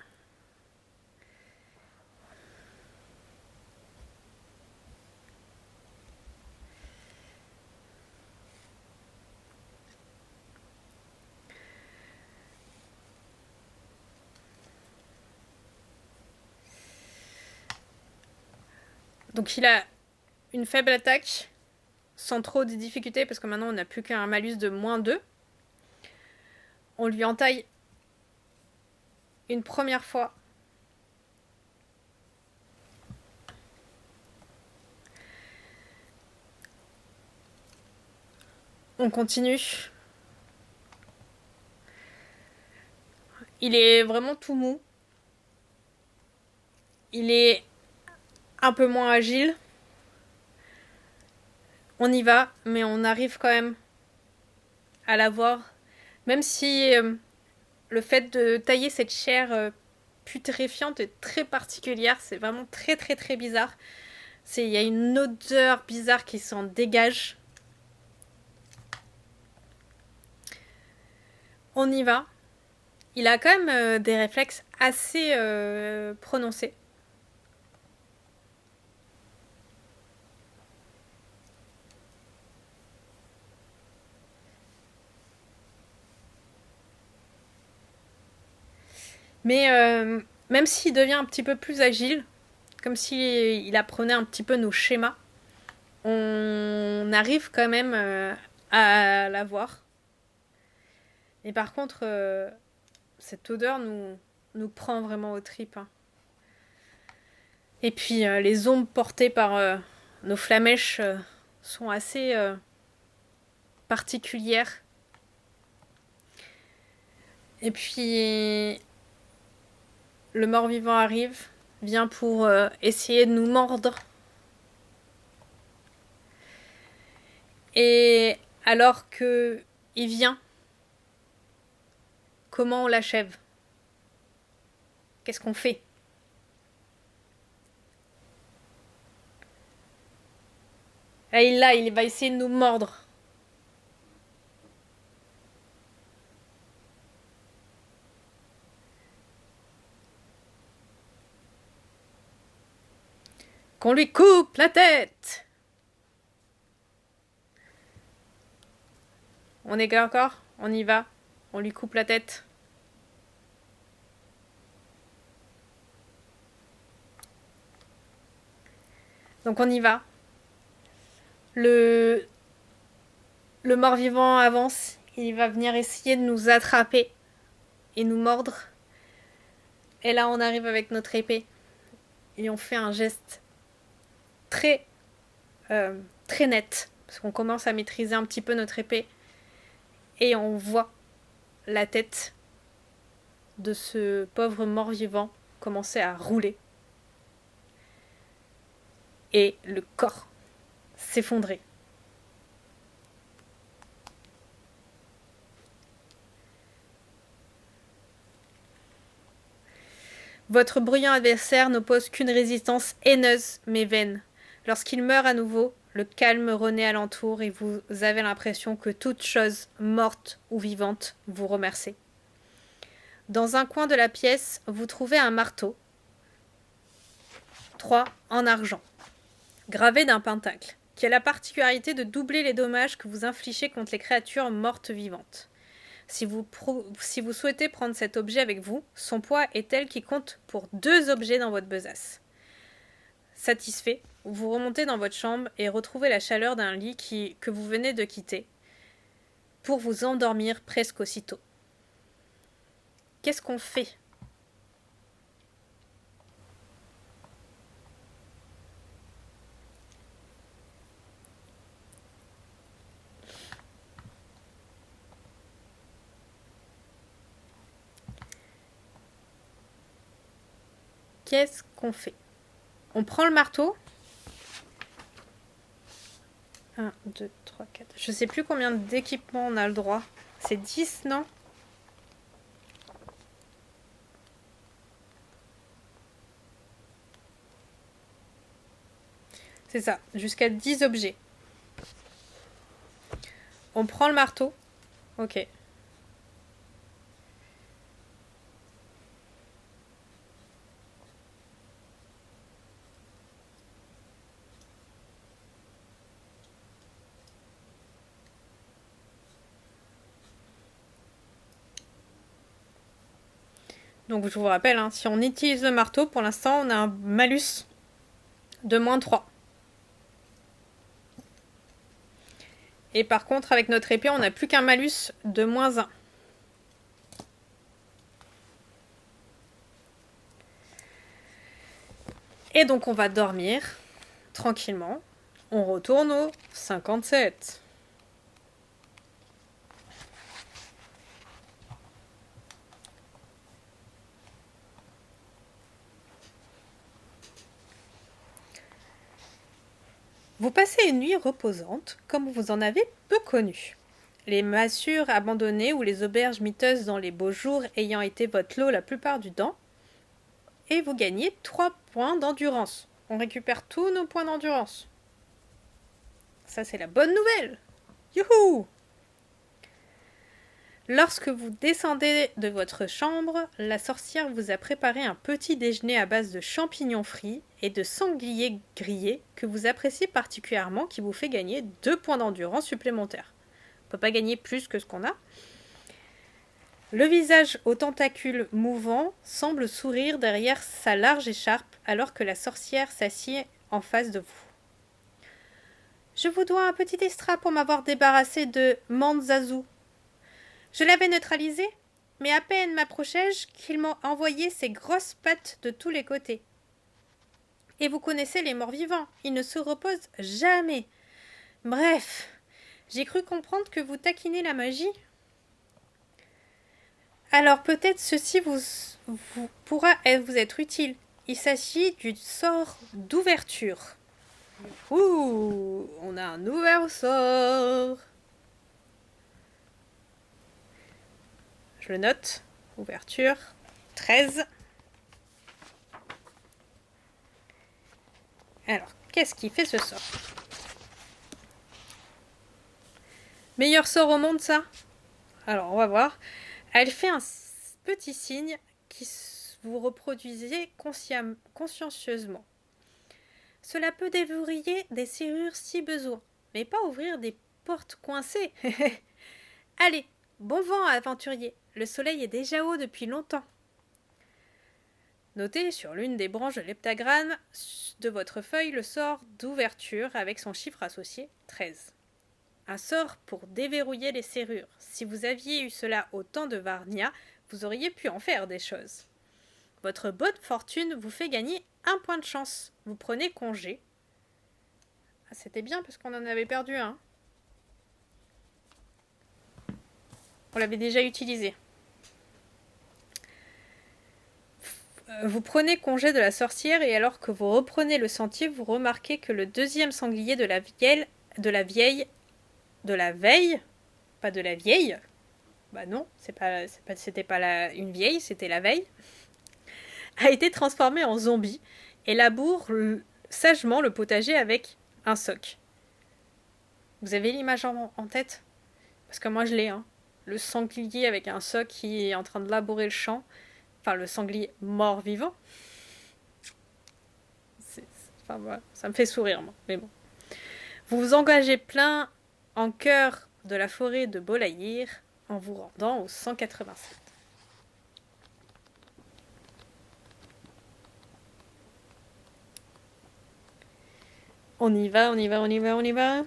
Donc il a une faible attaque, sans trop de difficultés, parce que maintenant on n'a plus qu'un malus de -2. On lui entaille une première fois. On continue. Il est vraiment tout mou. Il est un peu moins agile. On y va, mais on arrive quand même à l'avoir. Même si le fait de tailler cette chair putréfiante est très particulière, c'est vraiment très très très bizarre. Il y a une odeur bizarre qui s'en dégage. On y va. Il a quand même des réflexes assez prononcés. Mais même s'il devient un petit peu plus agile, comme s'il apprenait un petit peu nos schémas, on arrive quand même à l'avoir. Et par contre, cette odeur nous prend vraiment aux tripes. Hein. Et puis les ombres portées par nos flamèches sont assez particulières. Et puis le mort-vivant arrive, vient pour essayer de nous mordre. Et alors que il vient, comment on l'achève? Qu'est-ce qu'on fait? Et là, il va essayer de nous mordre. Qu'on lui coupe la tête. On est encore? On y va. On lui coupe la tête. Donc on y va. Le mort-vivant avance. Il va venir essayer de nous attraper et nous mordre. Et là, on arrive avec notre épée. Et on fait un geste très, très net. Parce qu'on commence à maîtriser un petit peu notre épée. Et on voit la tête de ce pauvre mort-vivant commencer à rouler. Et le corps s'effondrer. Votre bruyant adversaire n'oppose qu'une résistance haineuse mais vaine. Lorsqu'il meurt à nouveau, le calme renaît alentour et vous avez l'impression que toute chose, morte ou vivante, vous remercie. Dans un coin de la pièce, vous trouvez un marteau, 3 en argent, gravé d'un pentacle, qui a la particularité de doubler les dommages que vous infligez contre les créatures mortes vivantes. Si vous souhaitez prendre cet objet avec vous, son poids est tel qu'il compte pour 2 objets dans votre besace. Satisfait, vous remontez dans votre chambre et retrouvez la chaleur d'un lit que vous venez de quitter. pour vous endormir presque aussitôt. Qu'est-ce qu'on fait ? Qu'est-ce qu'on fait ? On prend le marteau. 1, 2, 3, 4. Je sais plus combien d'équipements on a le droit. C'est 10, non ? C'est ça, jusqu'à 10 objets. On prend le marteau. Ok. Donc je vous rappelle, hein, si on utilise le marteau, pour l'instant on a un malus de -3. Et par contre avec notre épée on n'a plus qu'un malus de -1. Et donc on va dormir tranquillement. On retourne au 57. Vous passez une nuit reposante, comme vous en avez peu connu. Les massures abandonnées ou les auberges miteuses dans les beaux jours ayant été votre lot la plupart du temps, et vous gagnez 3 points d'endurance. On récupère tous nos points d'endurance. Ça, c'est la bonne nouvelle. Youhou! Lorsque vous descendez de votre chambre, la sorcière vous a préparé un petit déjeuner à base de champignons frits et de sangliers grillés que vous appréciez particulièrement, qui vous fait gagner 2 points d'endurance supplémentaires. On ne peut pas gagner plus que ce qu'on a. Le visage aux tentacules mouvants semble sourire derrière sa large écharpe alors que la sorcière s'assied en face de vous. Je vous dois un petit extra pour m'avoir débarrassé de Manzazu. Je l'avais neutralisé, mais à peine m'approchai-je qu'il m'a envoyé ses grosses pattes de tous les côtés. Et vous connaissez les morts-vivants, ils ne se reposent jamais. Bref, j'ai cru comprendre que vous taquinez la magie. Alors peut-être ceci pourra vous être utile. Il s'agit du sort d'ouverture. Ouh, on a un nouveau sort. Je le note. Ouverture 13. Alors, qu'est-ce qui fait ce sort? Meilleur sort au monde, ça? Alors, on va voir. Elle fait un petit signe qui vous reproduisez consciencieusement. Cela peut déverrouiller des serrures si besoin, mais pas ouvrir des portes coincées. Allez, bon vent, aventurier. Le soleil est déjà haut depuis longtemps. Notez sur l'une des branches de l'heptagramme de votre feuille le sort d'ouverture avec son chiffre associé 13. Un sort pour déverrouiller les serrures. Si vous aviez eu cela au temps de Varnia, vous auriez pu en faire des choses. Votre bonne fortune vous fait gagner 1 point de chance. Vous prenez congé. Ah, c'était bien parce qu'on en avait perdu un. On l'avait déjà utilisé. Vous prenez congé de la sorcière et alors que vous reprenez le sentier, vous remarquez que le deuxième sanglier de la veille, pas de la vieille, bah non, c'était pas une vieille, c'était la veille, a été transformé en zombie et laboure sagement le potager avec un soc. Vous avez l'image en tête? Parce que moi je l'ai, hein. Le sanglier avec un soc qui est en train de labourer le champ. Enfin, le sanglier mort-vivant. Enfin, voilà, ça me fait sourire, moi. Mais bon. Vous vous engagez plein en cœur de la forêt de Bolaïr en vous rendant au 187. On y va, on y va, on y va, on y va.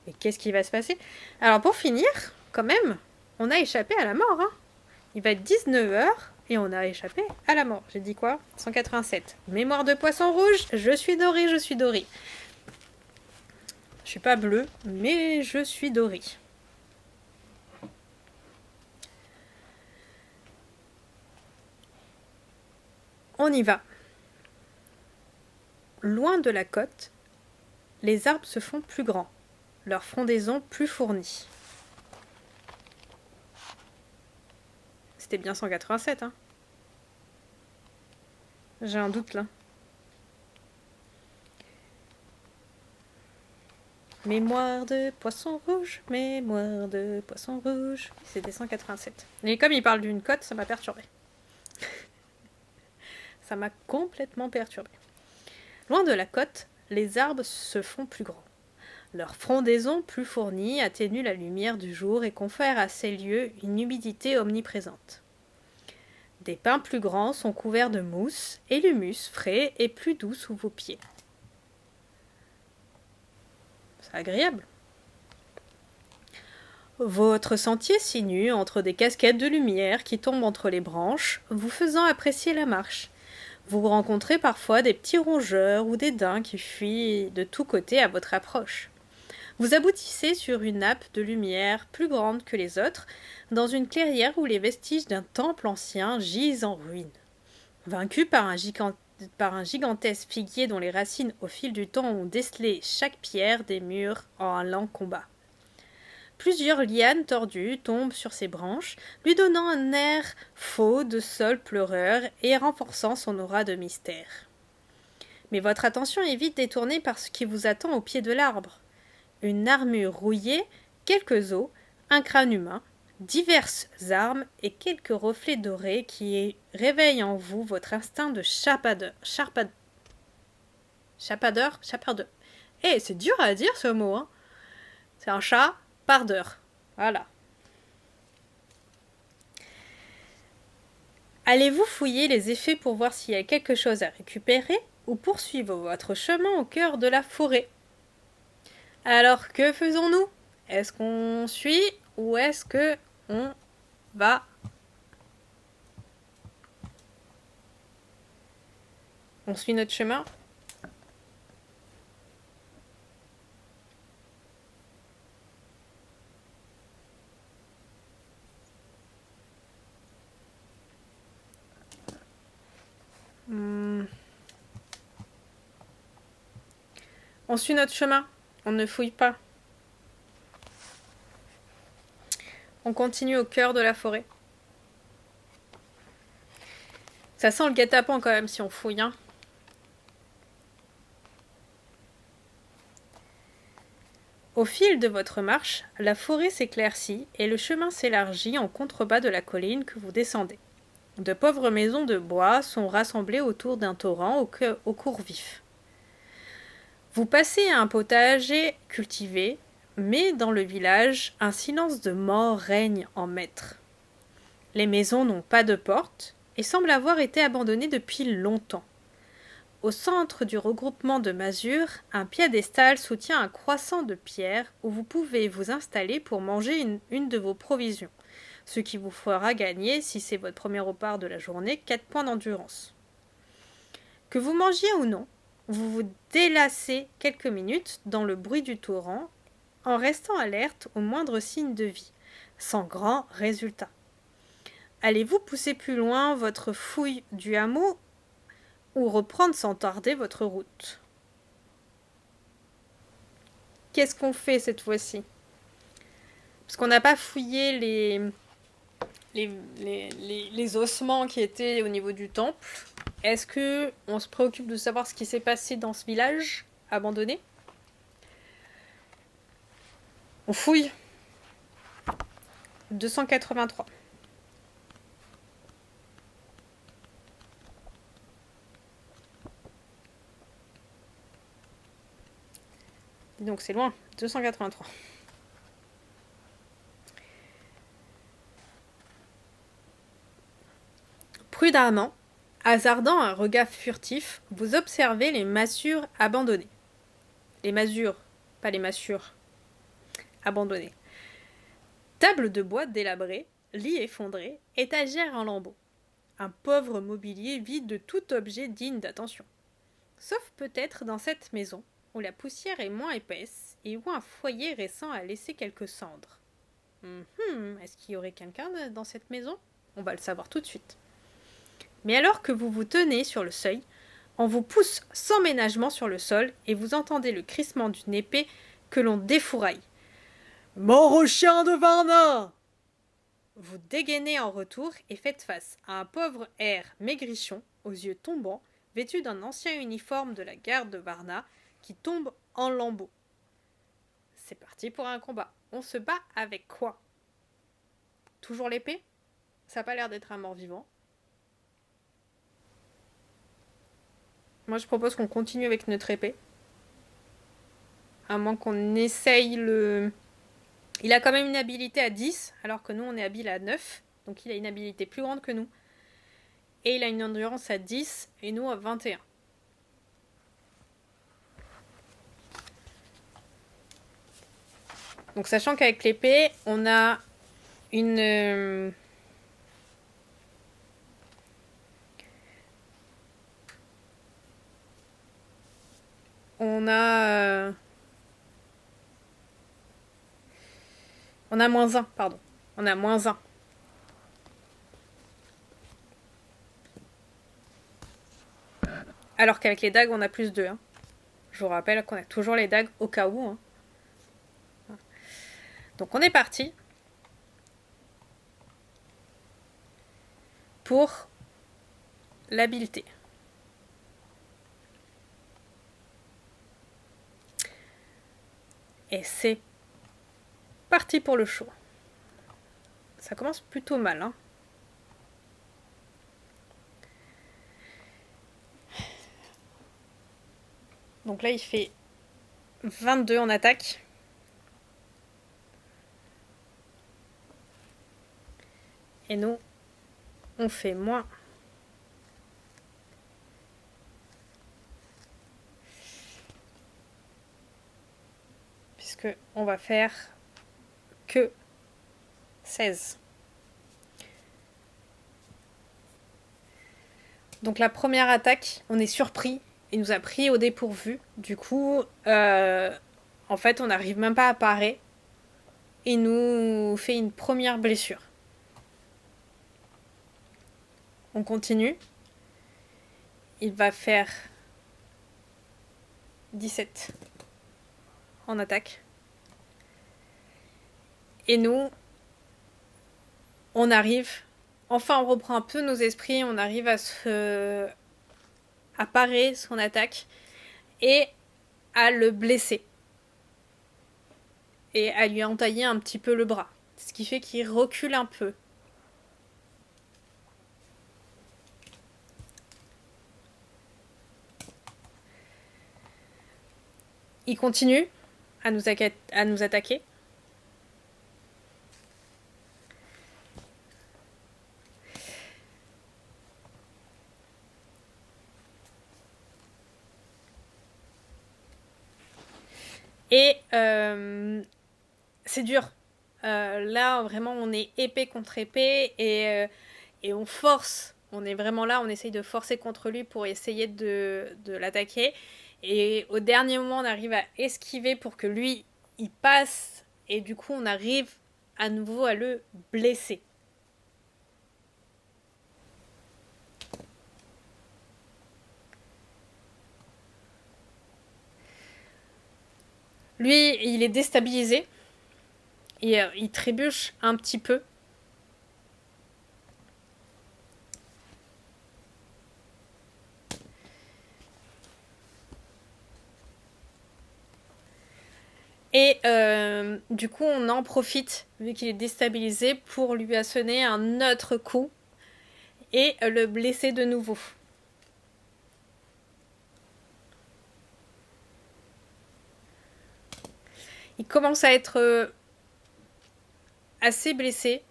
Mais qu'est-ce qui va se passer? Alors, pour finir, quand même, on a échappé à la mort. Hein. Il va être 19h et on a échappé à la mort. J'ai dit quoi? 187. Mémoire de poisson rouge, je suis dorée, je suis dorée. Je suis pas bleue, mais je suis dorée. On y va. Loin de la côte, les arbres se font plus grands, leur frondaison plus fournie. C'était bien 187, hein. J'ai un doute là. Mémoire de poisson rouge, mémoire de poisson rouge. C'était 187. Et comme il parle d'une côte, ça m'a perturbé. Ça m'a complètement perturbé. Loin de la côte, les arbres se font plus grands. Leur frondaison plus fournie atténue la lumière du jour et confère à ces lieux une humidité omniprésente. Des pins plus grands sont couverts de mousse et l'humus frais est plus doux sous vos pieds. C'est agréable. Votre sentier sinue entre des cascades de lumière qui tombent entre les branches, vous faisant apprécier la marche. Vous rencontrez parfois des petits rongeurs ou des daims qui fuient de tous côtés à votre approche. Vous aboutissez sur une nappe de lumière plus grande que les autres, dans une clairière où les vestiges d'un temple ancien gisent en ruine. Vaincu par un gigantesque figuier dont les racines au fil du temps ont décelé chaque pierre des murs en un lent combat. Plusieurs lianes tordues tombent sur ses branches, lui donnant un air faux de sol pleureur et renforçant son aura de mystère. Mais votre attention est vite détournée par ce qui vous attend au pied de l'arbre. Une armure rouillée, quelques os, un crâne humain, diverses armes et quelques reflets dorés qui réveillent en vous votre instinct de chapadeur. Eh, c'est dur à dire ce mot, hein. C'est un chat pardeur. Voilà. Allez-vous fouiller les effets pour voir s'il y a quelque chose à récupérer ou poursuivre votre chemin au cœur de la forêt? Alors, que faisons-nous? Est-ce qu'on suit ou est-ce que on va? On suit notre chemin? On suit notre chemin. On ne fouille pas. On continue au cœur de la forêt. Ça sent le guet-apens quand même si on fouille, hein. Au fil de votre marche, la forêt s'éclaircit et le chemin s'élargit en contrebas de la colline que vous descendez. De pauvres maisons de bois sont rassemblées autour d'un torrent au cours vif. Vous passez à un potager cultivé, mais dans le village, un silence de mort règne en maître. Les maisons n'ont pas de porte et semblent avoir été abandonnées depuis longtemps. Au centre du regroupement de masures, un piédestal soutient un croissant de pierre où vous pouvez vous installer pour manger une de vos provisions, ce qui vous fera gagner, si c'est votre premier repas de la journée, 4 points d'endurance. Que vous mangiez ou non, vous vous délassez quelques minutes dans le bruit du torrent en restant alerte au moindre signe de vie, sans grand résultat. Allez-vous pousser plus loin votre fouille du hameau ou reprendre sans tarder votre route? Qu'est-ce qu'on fait cette fois-ci? Parce qu'on n'a pas fouillé les ossements qui étaient au niveau du temple. Est-ce que on se préoccupe de savoir ce qui s'est passé dans ce village abandonné? On fouille. 283. Donc c'est loin. 283. Prudemment, hasardant un regard furtif, vous observez les masures abandonnées. Les masures, pas les massures. Abandonnées. Table de bois délabrée, lit effondré, étagère en lambeaux. Un pauvre mobilier vide de tout objet digne d'attention. Sauf peut-être dans cette maison, où la poussière est moins épaisse et où un foyer récent a laissé quelques cendres. Est-ce qu'il y aurait quelqu'un dans cette maison? On va le savoir tout de suite. Mais alors que vous vous tenez sur le seuil, on vous pousse sans ménagement sur le sol et vous entendez le crissement d'une épée que l'on défouraille. Mort au chien de Varna! Vous dégainez en retour et faites face à un pauvre air maigrichon, aux yeux tombants, vêtu d'un ancien uniforme de la garde de Varna, qui tombe en lambeaux. C'est parti pour un combat. On se bat avec quoi? Toujours l'épée? Ça n'a pas l'air d'être un mort-vivant. Moi, je propose qu'on continue avec notre épée. À moins qu'on essaye le... Il a quand même une habilité à 10, alors que nous, on est habile à 9. Donc, il a une habilité plus grande que nous. Et il a une endurance à 10, et nous à 21. Donc, sachant qu'avec l'épée, on a une... On a moins 1, pardon. On a moins 1. Alors qu'avec les dagues, on a plus 2. Hein. Je vous rappelle qu'on a toujours les dagues au cas où. Hein. Donc on est parti pour l'habileté. Et c'est parti pour le show. Ça commence plutôt mal. Hein. Donc là, il fait 22 en attaque. Et nous, on fait moins. Puisque on va faire que 16. Donc la première attaque, on est surpris. Il nous a pris au dépourvu. Du coup, en fait, on n'arrive même pas à parer. Il nous fait une première blessure. On continue. Il va faire 17 en attaque. Et nous, on arrive... Enfin, on reprend un peu nos esprits. On arrive à parer son attaque et à le blesser. Et à lui entailler un petit peu le bras. Ce qui fait qu'il recule un peu. Il continue à nous attaquer. Et c'est dur. Là, vraiment, on est épée contre épée et on force. On est vraiment là, on essaye de forcer contre lui pour essayer de l'attaquer. Et au dernier moment, on arrive à esquiver pour que lui, il passe. Et du coup, on arrive à nouveau à le blesser. Lui, il est déstabilisé. Et il trébuche un petit peu. Et du coup, on en profite, vu qu'il est déstabilisé, pour lui assonner un autre coup et le blesser de nouveau. Il commence à être assez blessé.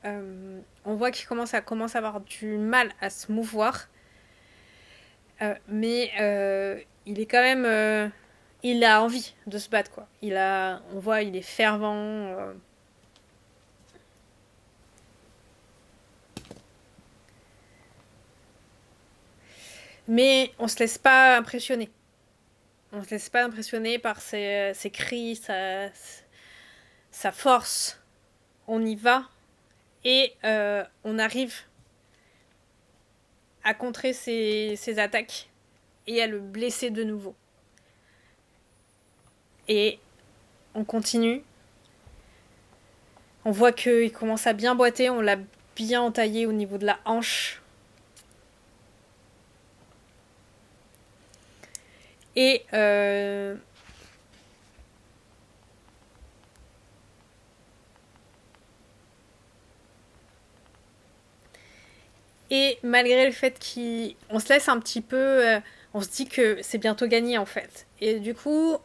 On voit qu'il commence à avoir du mal à se mouvoir. Mais il est quand même... il a envie de se battre, quoi. On voit, il est fervent. Mais on se laisse pas impressionner. On se laisse pas impressionner par ses cris, sa force. On y va et on arrive à contrer ses attaques et à le blesser de nouveau. Et on continue. On voit qu'il commence à bien boiter, on l'a bien entaillé au niveau de la hanche. Et malgré le fait qu'on se laisse un petit peu, on se dit que c'est bientôt gagné en fait. Et du coup,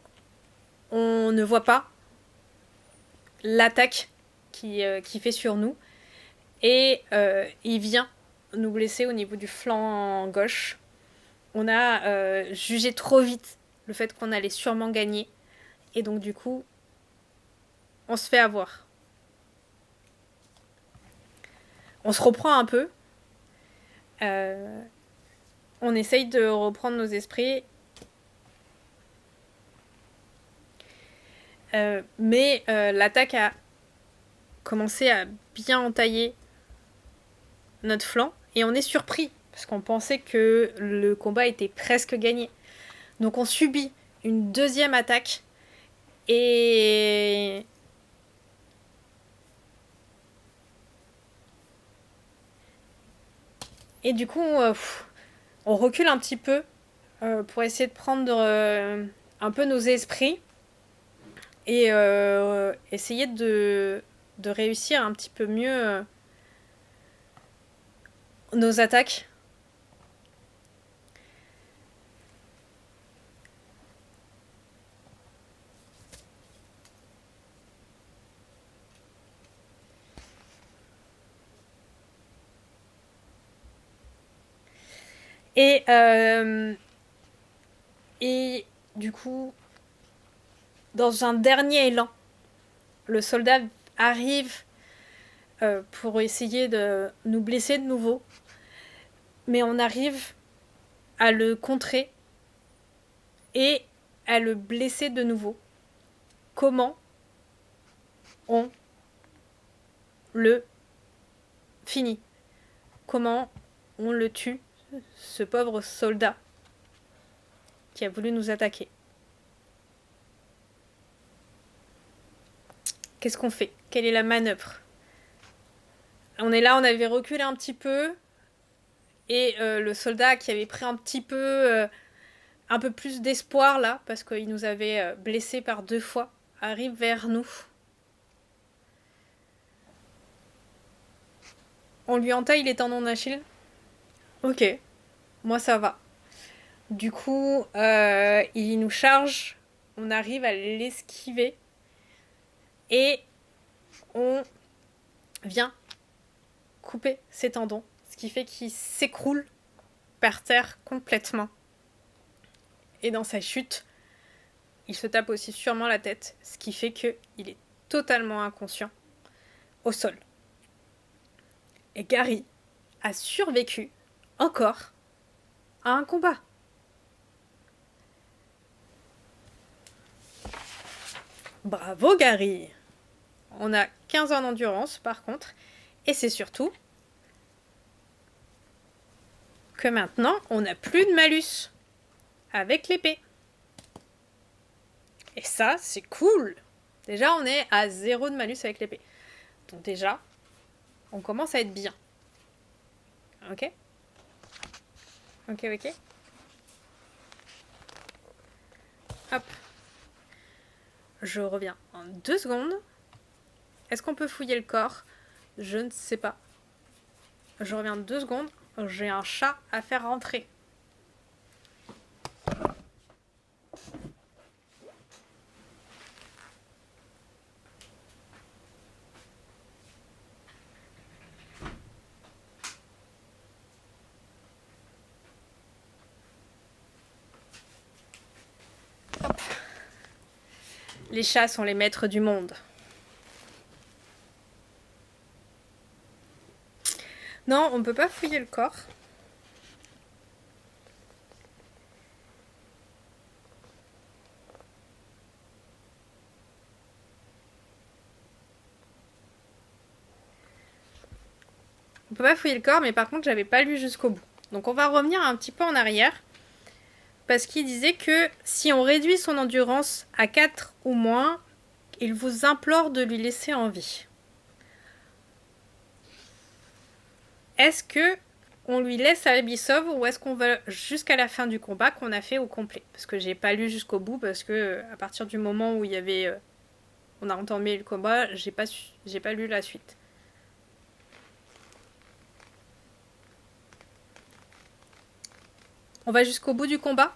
on ne voit pas l'attaque qui fait sur nous. Et il vient nous blesser au niveau du flanc gauche. On a jugé trop vite le fait qu'on allait sûrement gagner. Et donc du coup, on se fait avoir. On se reprend un peu. On essaye de reprendre nos esprits. Mais l'attaque a commencé à bien entailler notre flanc. Et on est surpris. Parce qu'on pensait que le combat était presque gagné. Donc on subit une deuxième attaque. Et du coup, on recule un petit peu pour essayer de prendre un peu nos esprits et essayer de réussir un petit peu mieux nos attaques. Et du coup, dans un dernier élan, le soldat arrive pour essayer de nous blesser de nouveau. Mais on arrive à le contrer et à le blesser de nouveau. Comment on le finit? Comment on le tue, ce pauvre soldat qui a voulu nous attaquer? Qu'est-ce qu'on fait? Quelle est la manœuvre? On est là, on avait reculé un petit peu. Et le soldat qui avait pris un peu plus d'espoir là, parce qu'il nous avait blessés par 2 fois, arrive vers nous. On lui entaille les tendons d'Achille. Ok, moi ça va. Du coup, il nous charge, on arrive à l'esquiver et on vient couper ses tendons, ce qui fait qu'il s'écroule par terre complètement. Et dans sa chute, il se tape aussi sûrement la tête, ce qui fait qu'il est totalement inconscient au sol. Et Gary a survécu encore à un combat. Bravo Gary! On a 15 ans d'endurance par contre, et c'est surtout que maintenant on n'a plus de malus avec l'épée. Et ça, c'est cool! Déjà, on est à 0 de malus avec l'épée. Donc déjà, on commence à être bien. Ok? Ok. Hop. Je reviens en 2 secondes. Est-ce qu'on peut fouiller le corps? Je ne sais pas. Je reviens 2 secondes. J'ai un chat à faire rentrer. Hop. Les chats sont les maîtres du monde. Non, on ne peut pas fouiller le corps. peut pas fouiller le corps, mais par contre, j'avais pas lu jusqu'au bout. Donc on va revenir un petit peu en arrière. Parce qu'il disait que si on réduit son endurance à 4 ou moins, il vous implore de lui laisser en vie. Est-ce que on lui laisse la vie sauve ou est-ce qu'on va jusqu'à la fin du combat qu'on a fait au complet? Parce que j'ai pas lu jusqu'au bout parce que à partir du moment où il y avait on a entamé le combat, j'ai pas lu la suite. On va jusqu'au bout du combat?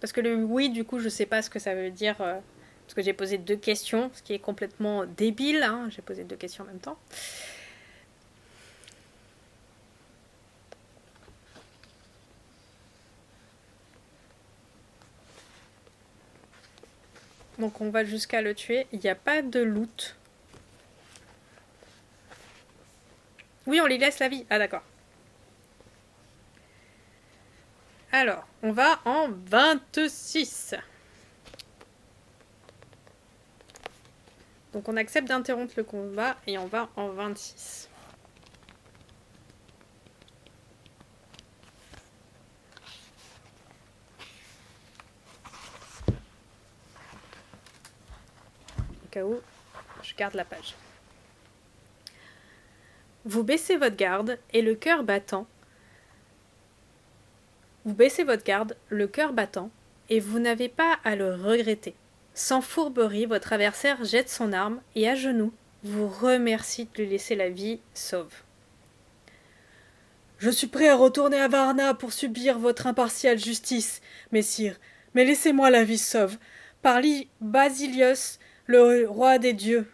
Parce que le oui, du coup, je sais pas ce que ça veut dire. Parce que j'ai posé 2 questions, ce qui est complètement débile. Hein. J'ai posé 2 questions en même temps. Donc on va jusqu'à le tuer. Il n'y a pas de loot. Oui, on lui laisse la vie. Ah d'accord. Alors, on va en 26. Donc on accepte d'interrompre le combat et on va en 26. Au cas où, je garde la page. Vous baissez votre garde et le cœur battant. Vous baissez votre garde, le cœur battant, et vous n'avez pas à le regretter. Sans fourberie, votre adversaire jette son arme et à genoux, vous remercie de lui laisser la vie sauve. Je suis prêt à retourner à Varna pour subir votre impartiale justice, messire, mais laissez-moi la vie sauve. Par Basilios, le roi des dieux.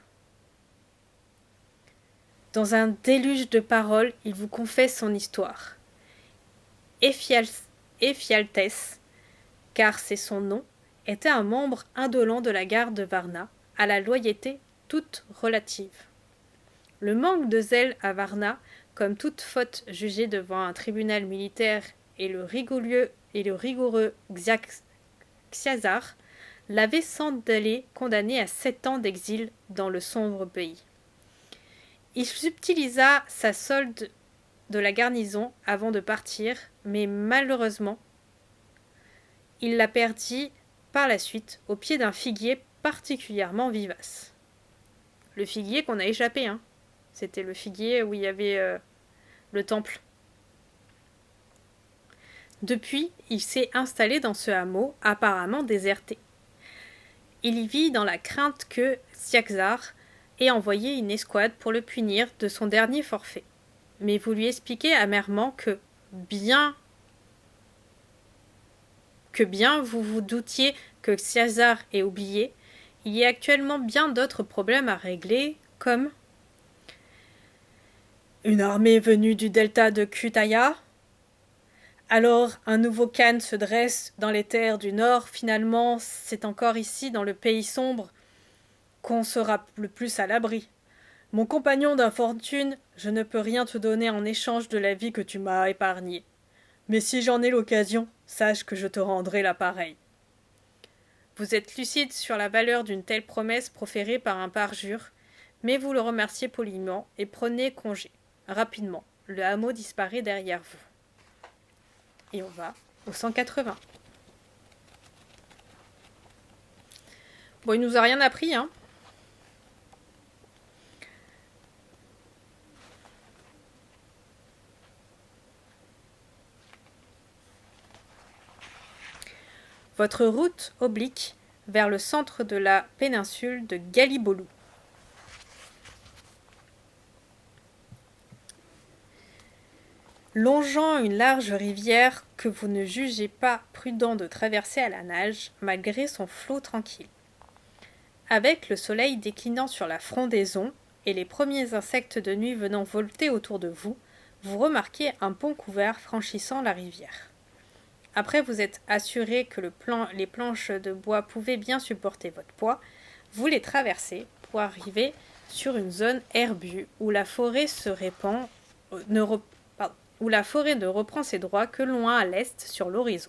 Dans un déluge de paroles, il vous confesse son histoire. Éphialtès, car c'est son nom, était un membre indolent de la garde de Varna, à la loyauté toute relative. Le manque de zèle à Varna, comme toute faute jugée devant un tribunal militaire et le rigoureux Xiazar, l'avait sans délai condamné à 7 ans d'exil dans le sombre pays. Il subtilisa sa solde de la garnison avant de partir, mais malheureusement, il la perdit par la suite au pied d'un figuier particulièrement vivace. Le figuier qu'on a échappé, hein. C'était le figuier où il y avait le temple. Depuis, il s'est installé dans ce hameau apparemment déserté. Il y vit dans la crainte que Xiaxar ait envoyé une escouade pour le punir de son dernier forfait. Mais vous lui expliquez amèrement que bien vous vous doutiez que Xiazar ait oublié, il y a actuellement bien d'autres problèmes à régler, comme une armée venue du delta de Kutaya. Alors un nouveau Khan se dresse dans les terres du nord. Finalement, c'est encore ici, dans le pays sombre, qu'on sera le plus à l'abri. Mon compagnon d'infortune, je ne peux rien te donner en échange de la vie que tu m'as épargnée. Mais si j'en ai l'occasion, sache que je te rendrai la pareille. Vous êtes lucide sur la valeur d'une telle promesse proférée par un parjure, mais vous le remerciez poliment et prenez congé. Rapidement, le hameau disparaît derrière vous. Et on va au 180. Bon, il nous a rien appris, hein. Votre route oblique vers le centre de la péninsule de Galibolou. Longeant une large rivière que vous ne jugez pas prudent de traverser à la nage, malgré son flot tranquille. Avec le soleil déclinant sur la frondaison et les premiers insectes de nuit venant volter autour de vous, vous remarquez un pont couvert franchissant la rivière. Après vous êtes assuré que les planches de bois pouvaient bien supporter votre poids, vous les traversez pour arriver sur une zone herbue où la forêt ne reprend ses droits que loin à l'est sur l'horizon.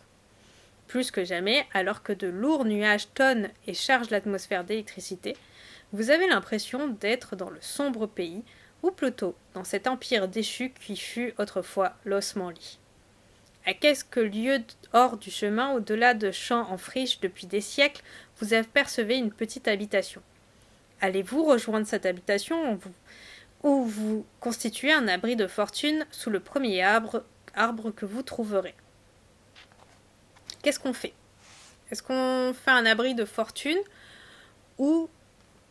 Plus que jamais, alors que de lourds nuages tonnent et chargent l'atmosphère d'électricité, vous avez l'impression d'être dans le sombre pays ou plutôt dans cet empire déchu qui fut autrefois l'Osmanli. À quelques lieues hors du chemin, au-delà de champs en friche depuis des siècles, vous apercevez une petite habitation. Allez-vous rejoindre cette habitation ou vous constituez un abri de fortune sous le premier arbre que vous trouverez? Qu'est-ce qu'on fait? Est-ce qu'on fait un abri de fortune ou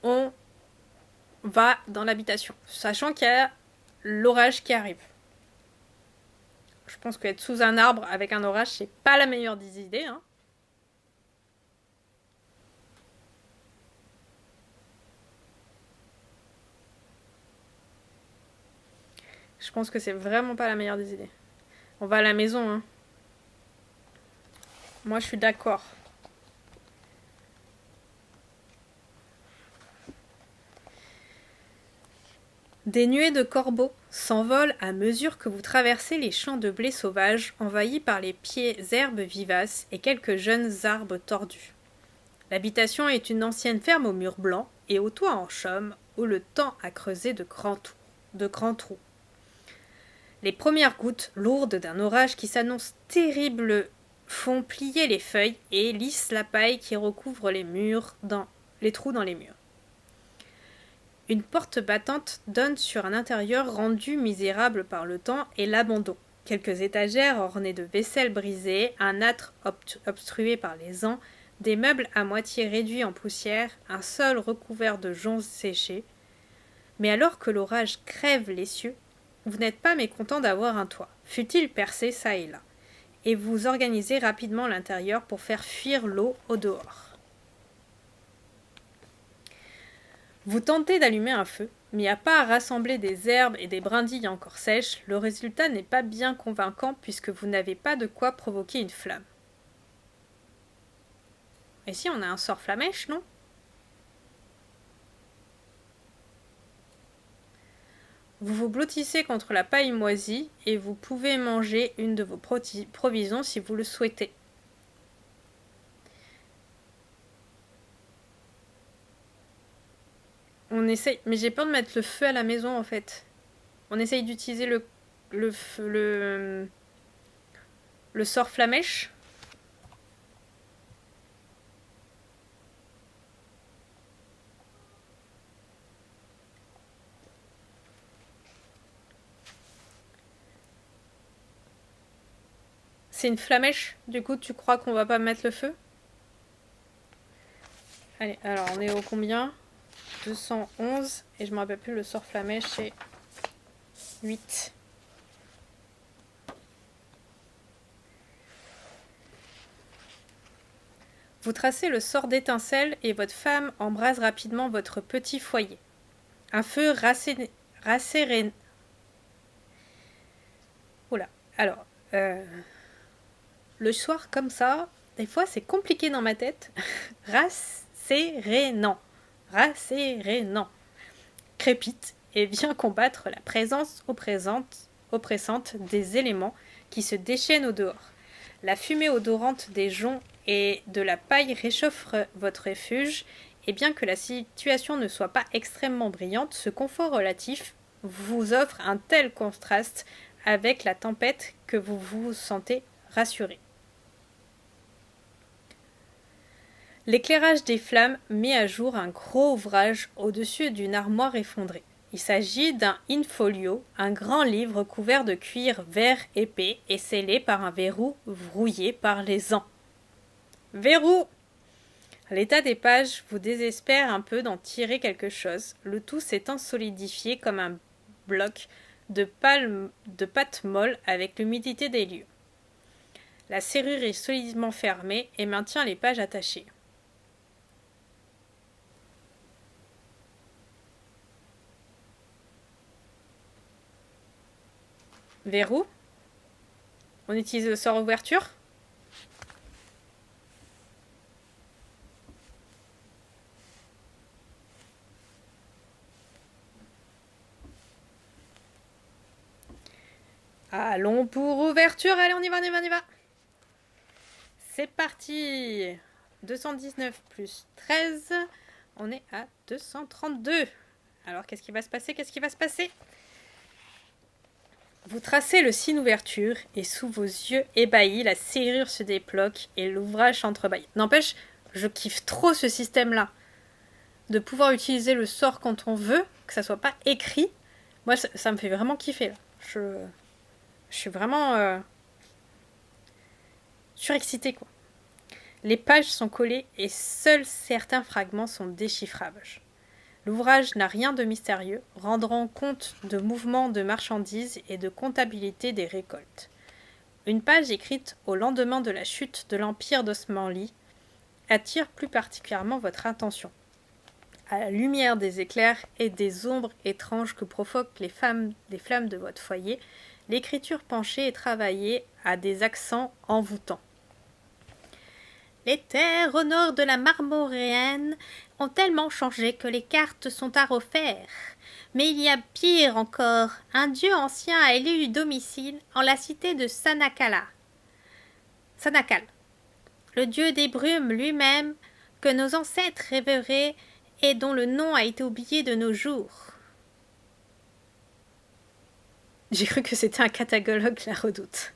on va dans l'habitation, sachant qu'il y a l'orage qui arrive? Je pense qu'être sous un arbre avec un orage, c'est pas la meilleure des idées, hein. Je pense que c'est vraiment pas la meilleure des idées. On va à la maison, hein. Moi, je suis d'accord. Des nuées de corbeaux s'envolent à mesure que vous traversez les champs de blé sauvage envahis par les pieds herbes vivaces et quelques jeunes arbres tordus. L'habitation est une ancienne ferme aux murs blancs et au toit en chaume où le temps a creusé de grands trous. Les premières gouttes lourdes d'un orage qui s'annonce terrible font plier les feuilles et lissent la paille qui recouvre les trous dans les murs. Une porte battante donne sur un intérieur rendu misérable par le temps et l'abandon. Quelques étagères ornées de vaisselle brisée, un âtre obstrué par les ans, des meubles à moitié réduits en poussière, un sol recouvert de joncs séchés. Mais alors que l'orage crève les cieux, vous n'êtes pas mécontent d'avoir un toit, fût-il percé çà et là, et vous organisez rapidement l'intérieur pour faire fuir l'eau au dehors. Vous tentez d'allumer un feu, mais à part rassembler des herbes et des brindilles encore sèches, le résultat n'est pas bien convaincant puisque vous n'avez pas de quoi provoquer une flamme. Et si on a un sort flamèche, non? Vous vous blottissez contre la paille moisie et vous pouvez manger une de vos provisions si vous le souhaitez. On essaye, mais j'ai peur de mettre le feu à la maison en fait. On essaye d'utiliser le sort flamèche. C'est une flamèche, du coup tu crois qu'on va pas mettre le feu? Allez, alors on est au combien? 211, et je me rappelle plus, le sort flamèche c'est 8. Vous tracez le sort d'étincelle et votre femme embrase rapidement votre petit foyer. Un feu rasséréné. Oula, alors, le soir comme ça, des fois c'est compliqué dans ma tête. Rassérénant. Crépite et vient combattre la présence oppressante des éléments qui se déchaînent au dehors. La fumée odorante des joncs et de la paille réchauffe votre refuge, et bien que la situation ne soit pas extrêmement brillante, ce confort relatif vous offre un tel contraste avec la tempête que vous vous sentez rassuré. L'éclairage des flammes met à jour un gros ouvrage au-dessus d'une armoire effondrée. Il s'agit d'un in-folio, un grand livre couvert de cuir vert épais et scellé par un verrou rouillé par les ans. Verrou! L'état des pages vous désespère un peu d'en tirer quelque chose, le tout s'étant solidifié comme un bloc de pâte molle avec l'humidité des lieux. La serrure est solidement fermée et maintient les pages attachées. Verrou. On utilise le sort ouverture. Allons pour ouverture. Allez, on y va. C'est parti. 219 plus 13. On est à 232. Alors, qu'est-ce qui va se passer? Qu'est-ce qui va se passer? Vous tracez le signe ouverture et sous vos yeux ébahis, la serrure se débloque et l'ouvrage s'entrebâille. N'empêche, je kiffe trop ce système-là. De pouvoir utiliser le sort quand on veut, que ça soit pas écrit. Moi, ça me fait vraiment kiffer, là. Je suis vraiment surexcitée, quoi. Les pages sont collées et seuls certains fragments sont déchiffrables. L'ouvrage n'a rien de mystérieux, rendant compte de mouvements de marchandises et de comptabilité des récoltes. Une page écrite au lendemain de la chute de l'empire d'Osmanli attire plus particulièrement votre attention. À la lumière des éclairs et des ombres étranges que provoquent les flammes de votre foyer, l'écriture penchée et travaillée a des accents envoûtants. Les terres au nord de la Marmoréenne ont tellement changé que les cartes sont à refaire. Mais il y a pire encore. Un dieu ancien a élu domicile en la cité de Sanakal, le dieu des brumes lui-même, que nos ancêtres révéraient et dont le nom a été oublié de nos jours. J'ai cru que c'était un catalogue, la Redoute.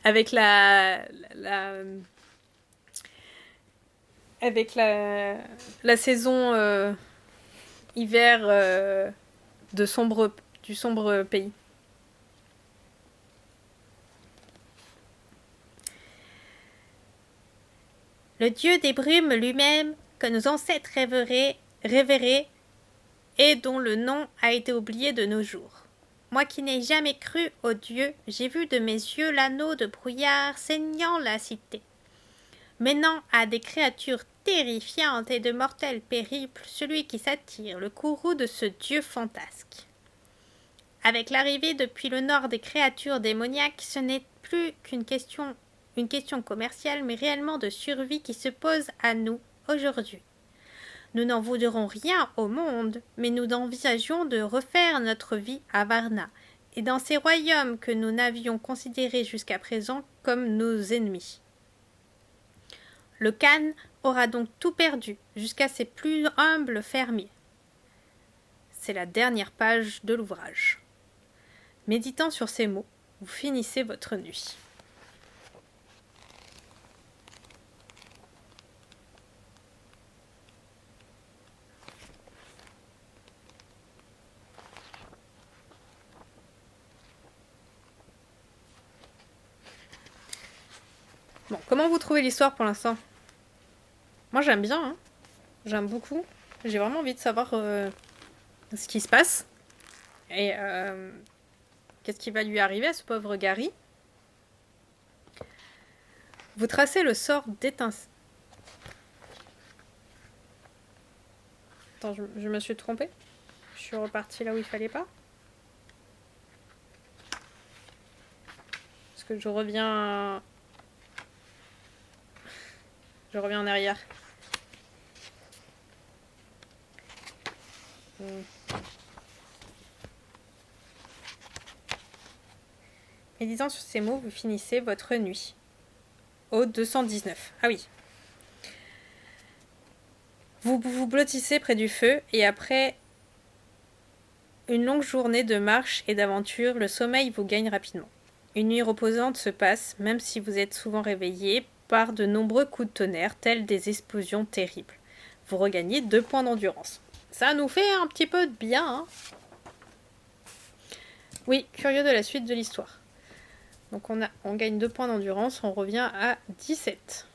Avec la saison hiver du sombre pays. Le dieu des brumes lui-même, que nos ancêtres révéraient et dont le nom a été oublié de nos jours. Moi qui n'ai jamais cru aux dieux, j'ai vu de mes yeux l'anneau de brouillard saignant la cité, menant à des créatures terrifiantes et de mortels périples celui qui s'attire le courroux de ce dieu fantasque. Avec l'arrivée depuis le nord des créatures démoniaques, ce n'est plus une question commerciale, mais réellement de survie qui se pose à nous aujourd'hui. Nous n'en voudrons rien au monde, mais nous envisageons de refaire notre vie à Varna, et dans ces royaumes que nous n'avions considérés jusqu'à présent comme nos ennemis. Le Khan aura donc tout perdu, jusqu'à ses plus humbles fermiers. C'est la dernière page de l'ouvrage. Méditant sur ces mots, vous finissez votre nuit. Bon, comment vous trouvez l'histoire pour l'instant? Moi j'aime bien, hein. J'aime beaucoup. J'ai vraiment envie de savoir ce qui se passe. Et qu'est-ce qui va lui arriver à ce pauvre Gary? Vous tracez le sort d'étincelle. Attends, je me suis trompée. Je suis repartie là où il fallait pas. Parce que je reviens en arrière. Méditant sur ces mots, vous finissez votre nuit. Au 219. Ah oui. Vous vous blottissez près du feu et après une longue journée de marche et d'aventure, le sommeil vous gagne rapidement. Une nuit reposante se passe, même si vous êtes souvent réveillé par de nombreux coups de tonnerre, tels des explosions terribles. Vous regagnez 2 points d'endurance. Ça nous fait un petit peu de bien, hein. Oui, curieux de la suite de l'histoire. Donc on gagne 2 points d'endurance, on revient à 17.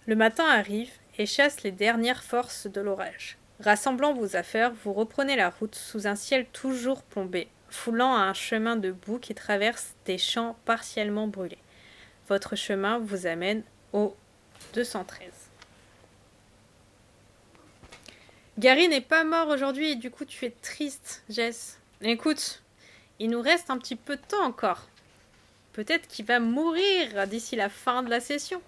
Le matin arrive et chasse les dernières forces de l'orage. Rassemblant vos affaires, vous reprenez la route sous un ciel toujours plombé, foulant à un chemin de boue qui traverse des champs partiellement brûlés. Votre chemin vous amène au 213. Gary n'est pas mort aujourd'hui et du coup tu es triste, Jess. Écoute, il nous reste un petit peu de temps encore. Peut-être qu'il va mourir d'ici la fin de la session.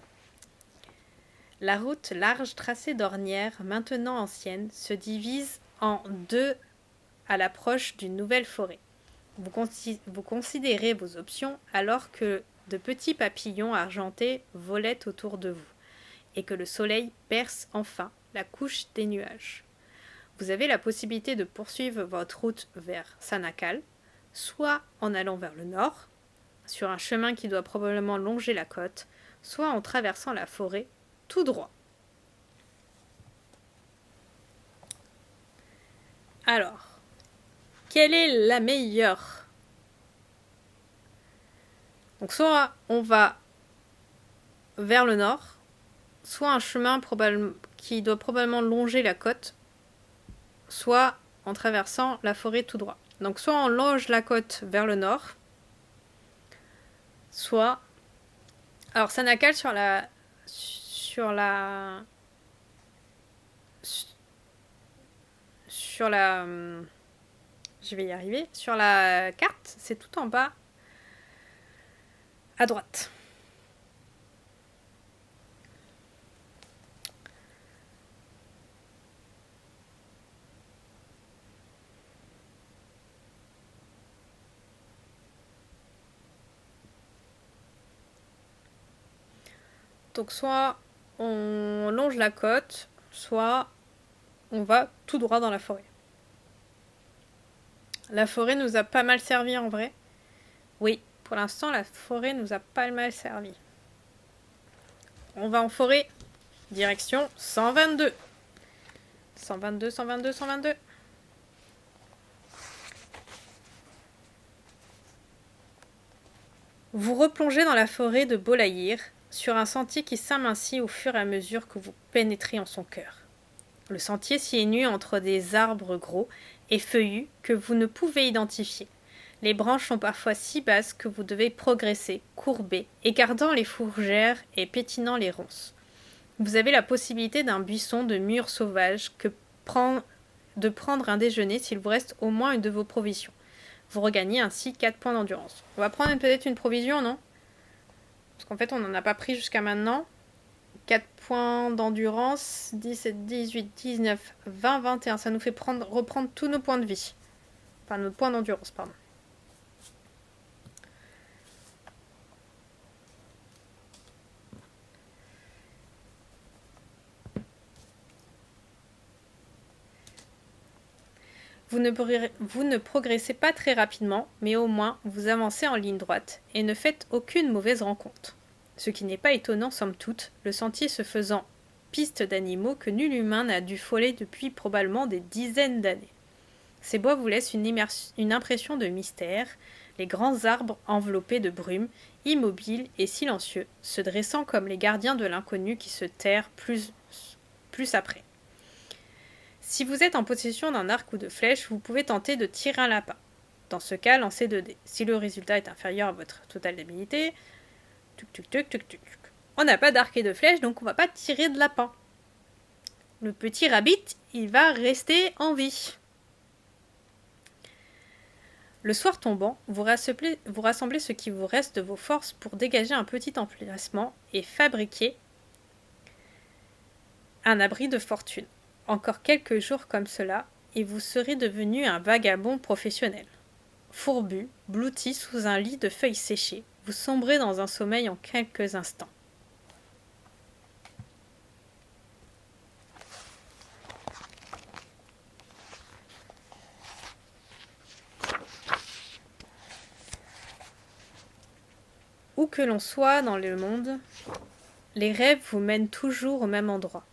La route large tracée d'ornières, maintenant ancienne, se divise en 2 à l'approche d'une nouvelle forêt. Vous considérez vos options alors que de petits papillons argentés volaient autour de vous et que le soleil perce enfin la couche des nuages. Vous avez la possibilité de poursuivre votre route vers Sanakal, soit en allant vers le nord, sur un chemin qui doit probablement longer la côte, soit en traversant la forêt tout droit. Alors, quelle est la meilleure? Donc soit on va vers le nord, soit un chemin qui doit probablement longer la côte, soit en traversant la forêt tout droit. Donc soit on longe la côte vers le nord, soit... Alors Sanakal sur la... Je vais y arriver. Sur la carte, c'est tout en bas à droite. Donc soit on longe la côte, soit on va tout droit dans la forêt. La forêt nous a pas mal servi en vrai. Oui, pour l'instant la forêt nous a pas mal servi. On va en forêt, direction 122. 122, 122, 122. Vous replongez dans la forêt de Bolaïr, sur un sentier qui s'amincit au fur et à mesure que vous pénétrez en son cœur. Le sentier s'y est nu entre des arbres gros et feuillus que vous ne pouvez identifier. Les branches sont parfois si basses que vous devez progresser, courber, écartant les fourgères et pétinant les ronces. Vous avez la possibilité d'un buisson de mûres sauvages de prendre un déjeuner s'il vous reste au moins une de vos provisions. Vous regagnez ainsi 4 points d'endurance. On va prendre peut-être une provision, non? Parce qu'en fait, on n'en a pas pris jusqu'à maintenant. 4 points d'endurance, 17, 18, 19, 20, 21. Ça nous fait reprendre tous nos points de vie. Enfin, nos points d'endurance, pardon. Vous ne progressez pas très rapidement, mais au moins vous avancez en ligne droite et ne faites aucune mauvaise rencontre. Ce qui n'est pas étonnant somme toute, le sentier se faisant piste d'animaux que nul humain n'a dû frôler depuis probablement des dizaines d'années. Ces bois vous laissent une impression de mystère, les grands arbres enveloppés de brume, immobiles et silencieux, se dressant comme les gardiens de l'inconnu qui se terrent plus après. Si vous êtes en possession d'un arc ou de flèche, vous pouvez tenter de tirer un lapin. Dans ce cas, lancez 2 dés. Si le résultat est inférieur à votre total d'habilité, on n'a pas d'arc et de flèche, donc on va pas tirer de lapin. Le petit rabbit, il va rester en vie. Le soir tombant, vous rassemblez ce qui vous reste de vos forces pour dégager un petit emplacement et fabriquer un abri de fortune. Encore quelques jours comme cela, et vous serez devenu un vagabond professionnel. Fourbu, blotti sous un lit de feuilles séchées, vous sombrez dans un sommeil en quelques instants. Où que l'on soit dans le monde, les rêves vous mènent toujours au même endroit.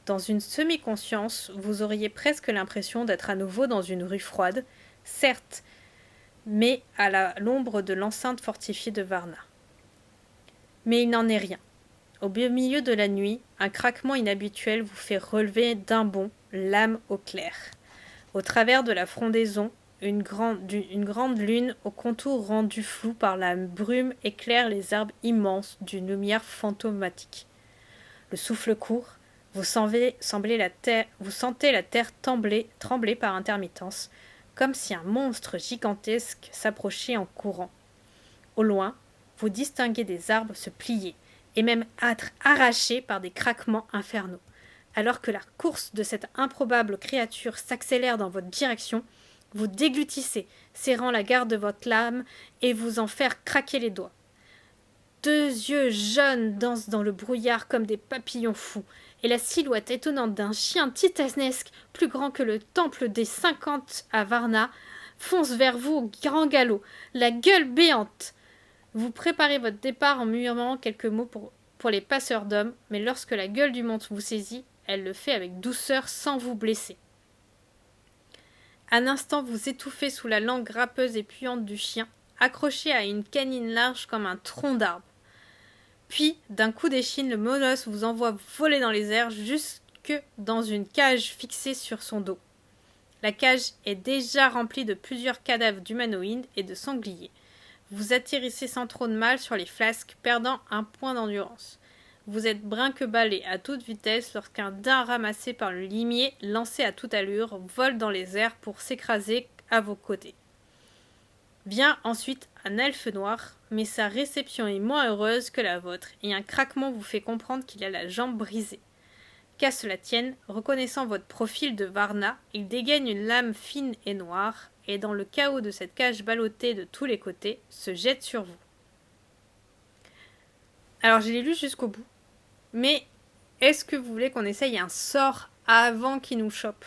Dans une semi-conscience, vous auriez presque l'impression d'être à nouveau dans une rue froide, certes, mais à l'ombre de l'enceinte fortifiée de Varna. Mais il n'en est rien. Au milieu de la nuit, un craquement inhabituel vous fait relever d'un bond, l'âme au clair. Au travers de la frondaison, une grande lune au contour rendu flou par la brume éclaire les arbres immenses d'une lumière fantomatique. Le souffle court, vous sentez la terre trembler par intermittence, comme si un monstre gigantesque s'approchait en courant. Au loin, vous distinguez des arbres se plier, et même être arrachés par des craquements infernaux. Alors que la course de cette improbable créature s'accélère dans votre direction, vous déglutissez, serrant la garde de votre lame et vous en faire craquer les doigts. 2 yeux jaunes dansent dans le brouillard comme des papillons fous, et la silhouette étonnante d'un chien titanesque, plus grand que le temple des 50 à Varna, fonce vers vous au grand galop, la gueule béante. Vous préparez votre départ en murmurant quelques mots pour les passeurs d'hommes, mais lorsque la gueule du monstre vous saisit, elle le fait avec douceur sans vous blesser. Un instant, vous étouffez sous la langue râpeuse et puante du chien, accroché à une canine large comme un tronc d'arbre. Puis, d'un coup d'échine, le molosse vous envoie voler dans les airs jusque dans une cage fixée sur son dos. La cage est déjà remplie de plusieurs cadavres d'humanoïdes et de sangliers. Vous atterrissez sans trop de mal sur les flasques, perdant un point d'endurance. Vous êtes brinque-ballé à toute vitesse lorsqu'un dard ramassé par le limier, lancé à toute allure, vole dans les airs pour s'écraser à vos côtés. Vient ensuite un elfe noir, mais sa réception est moins heureuse que la vôtre, et un craquement vous fait comprendre qu'il a la jambe brisée. Qu'à cela tienne, reconnaissant votre profil de Varna, il dégaine une lame fine et noire, et dans le chaos de cette cage ballottée de tous les côtés, se jette sur vous. Alors, je l'ai lu jusqu'au bout, mais est-ce que vous voulez qu'on essaye un sort avant qu'il nous chope ?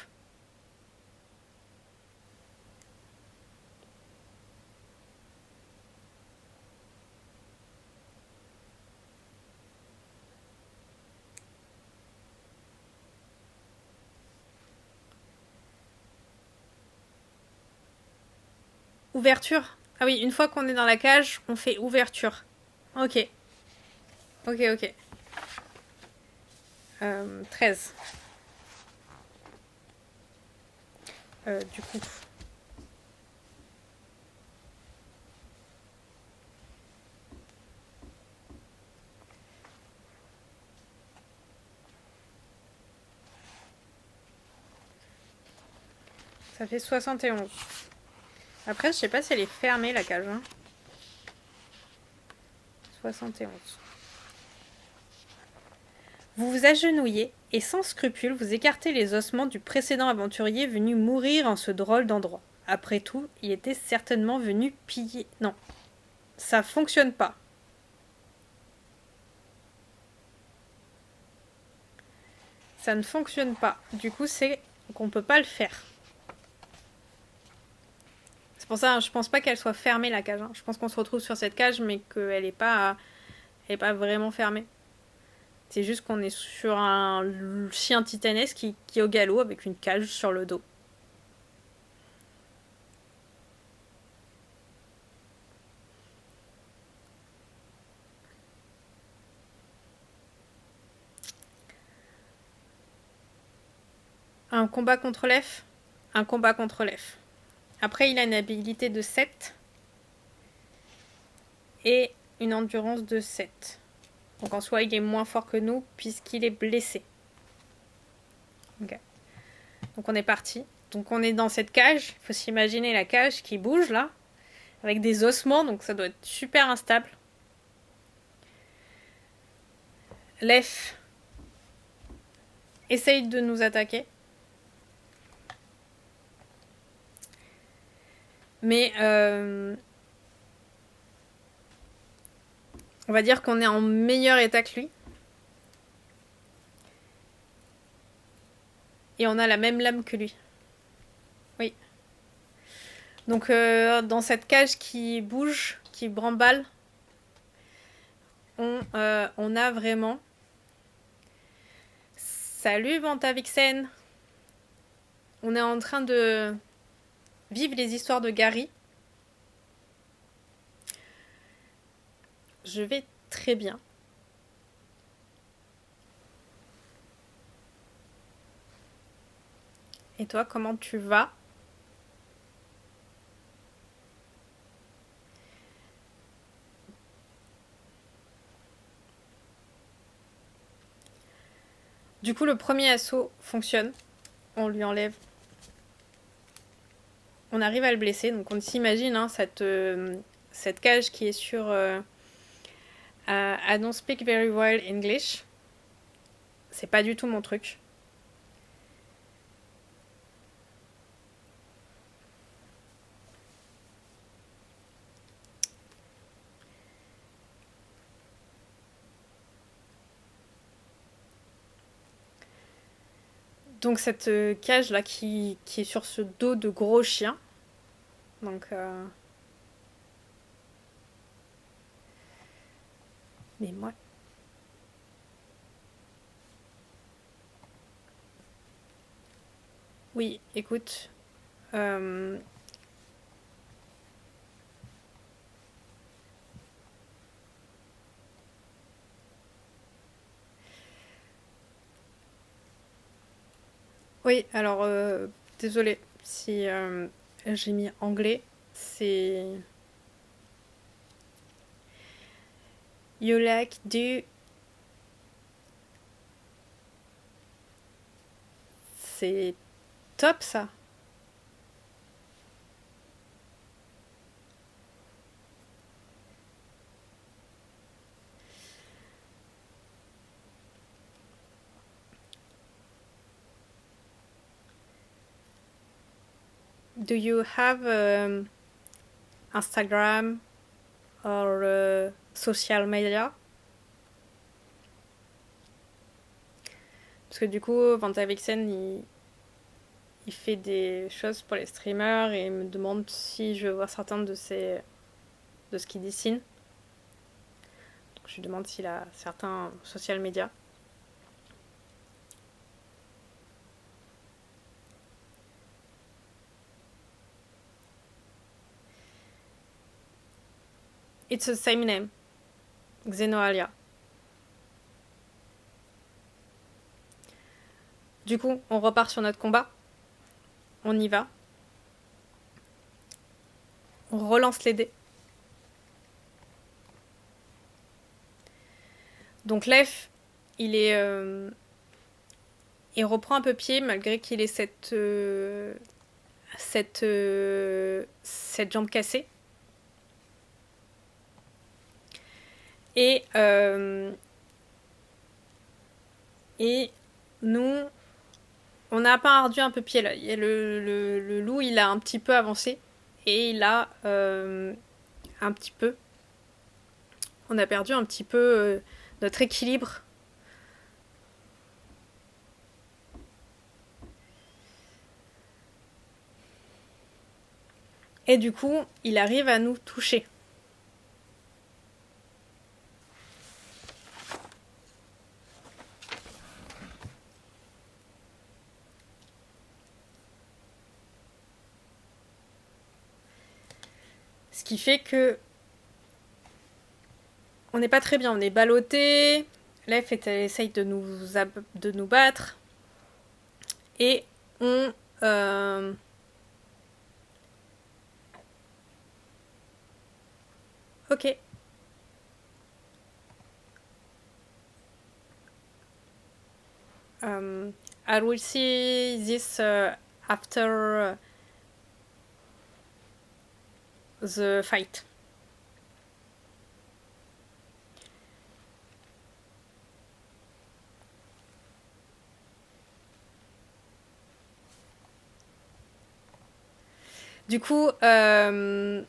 Ouverture. Ah oui, une fois qu'on est dans la cage, on fait ouverture. Ok. Ok. 13. Du coup. Ça fait 71. Après, je sais pas si elle est fermée, la cage. Hein. 71. Vous vous agenouillez et sans scrupule, vous écartez les ossements du précédent aventurier venu mourir en ce drôle d'endroit. Après tout, il était certainement venu piller... Non, ça fonctionne pas. Ça ne fonctionne pas. Du coup, c'est qu'on peut pas le faire. C'est pour ça, je pense pas qu'elle soit fermée, la cage. Hein. Je pense qu'on se retrouve sur cette cage, mais qu'elle est pas vraiment fermée. C'est juste qu'on est sur un chien titanesque qui est au galop avec une cage sur le dos. Un combat contre l'elfe. Un combat contre l'elfe. Après, il a une habilité de 7 et une endurance de 7. Donc en soi, il est moins fort que nous puisqu'il est blessé. Okay. Donc on est parti. Donc on est dans cette cage. Il faut s'imaginer la cage qui bouge là, avec des ossements, donc ça doit être super instable. L'elfe essaye de nous attaquer. Mais on va dire qu'on est en meilleur état que lui. Et on a la même lame que lui. Oui. Donc dans cette cage qui bouge, qui bramballe, on a vraiment... Salut Vantavixen. On est en train de vivre les histoires de Gary. Je vais très bien. Et toi, comment tu vas ? Du coup, le premier assaut fonctionne. On lui enlève. On arrive à le blesser. Donc on s'imagine hein, cette cage qui est sur I don't speak very well English. C'est pas du tout mon truc. Donc cette cage là qui est sur ce dos de gros chien. Donc mais moi oui, écoute, euh, oui, alors désolée si j'ai mis anglais, c'est you like do c'est top ça. Do you have Instagram or social media? Parce que du coup, Vanta Vixen, il fait des choses pour les streamers et il me demande si je veux voir certains de ce qu'il dessine. Donc je lui demande s'il a certains social media. It's the same name, Xenoalia. Du coup, on repart sur notre combat. On y va. On relance les dés. Donc Lef, il est, il reprend un peu pied malgré qu'il ait cette jambe cassée. Et nous, on n'a pas ardu un peu pied là. Le loup, il a un petit peu avancé et il a un petit peu. On a perdu un petit peu notre équilibre. Et du coup, il arrive à nous toucher. Ce qui fait que on n'est pas très bien, on est ballotté. Lef essaye de nous battre. Et on... Ok. I will see this after the fight. Du coup, on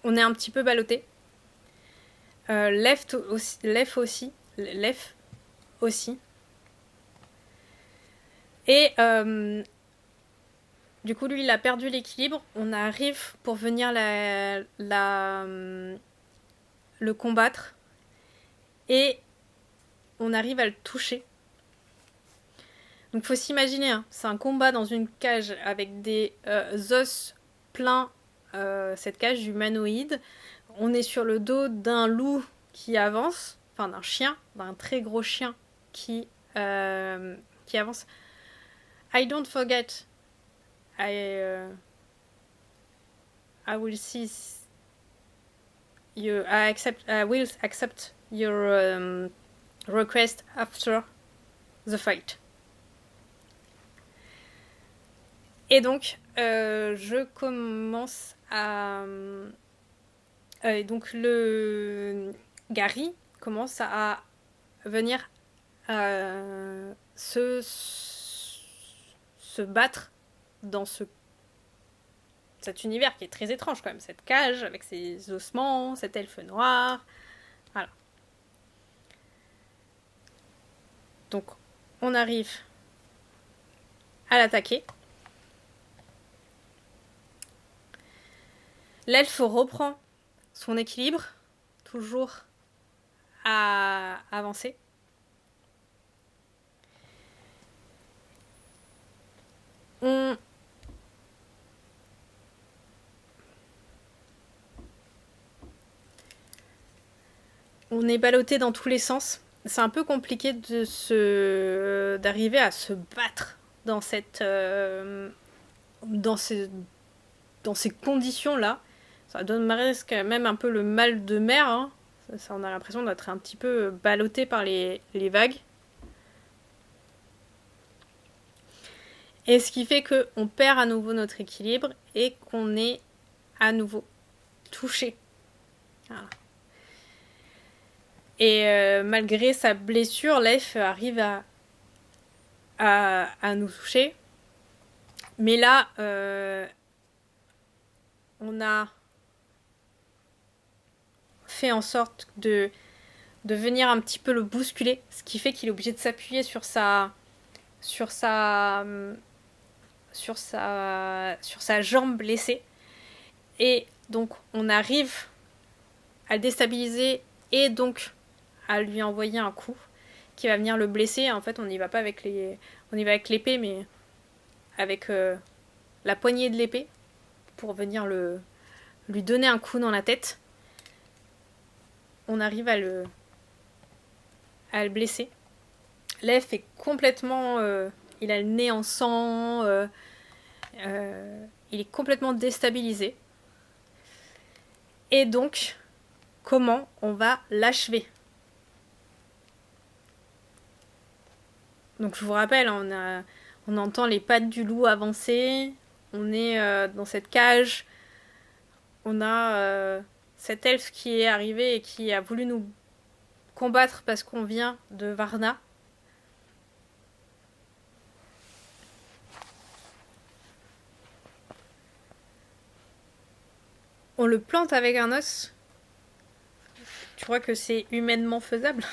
est un petit peu ballotté. Left aussi. Et du coup, lui, il a perdu l'équilibre. On arrive pour venir le combattre. Et on arrive à le toucher. Donc, faut s'imaginer, hein, c'est un combat dans une cage avec des os pleins. Cette cage humanoïde. On est sur le dos d'un loup qui avance. Enfin, d'un chien. D'un très gros chien qui avance. I don't forget. I will see you. I will accept your request after the fight. Et donc, je commence à. Et donc, le Gary commence à venir se battre dans cet univers qui est très étrange quand même, cette cage avec ses ossements, cet elfe noir, voilà. Donc, on arrive à l'attaquer. L'elfe reprend son équilibre, toujours à avancer. On est ballotté dans tous les sens. C'est un peu compliqué d'arriver à se battre dans ces conditions-là. Ça donne presque même un peu le mal de mer. Hein. On a l'impression d'être un petit peu ballotté par les vagues. Et ce qui fait qu'on perd à nouveau notre équilibre et qu'on est à nouveau touché. Voilà. Et malgré sa blessure, l'elfe arrive à nous toucher. Mais là, on a fait en sorte de venir un petit peu le bousculer, ce qui fait qu'il est obligé de s'appuyer sur sa jambe blessée. Et donc, on arrive à le déstabiliser et donc à lui envoyer un coup qui va venir le blesser. En fait, on n'y va pas avec on y va avec l'épée, mais avec la poignée de l'épée pour venir lui donner un coup dans la tête. On arrive à le blesser. L'elfe est complètement... il a le nez en sang. Il est complètement déstabilisé. Et donc, comment on va l'achever? Donc je vous rappelle, on entend les pattes du loup avancer. On est dans cette cage. On a cet elfe qui est arrivé et qui a voulu nous combattre parce qu'on vient de Varna. On le plante avec un os. Tu crois que c'est humainement faisable?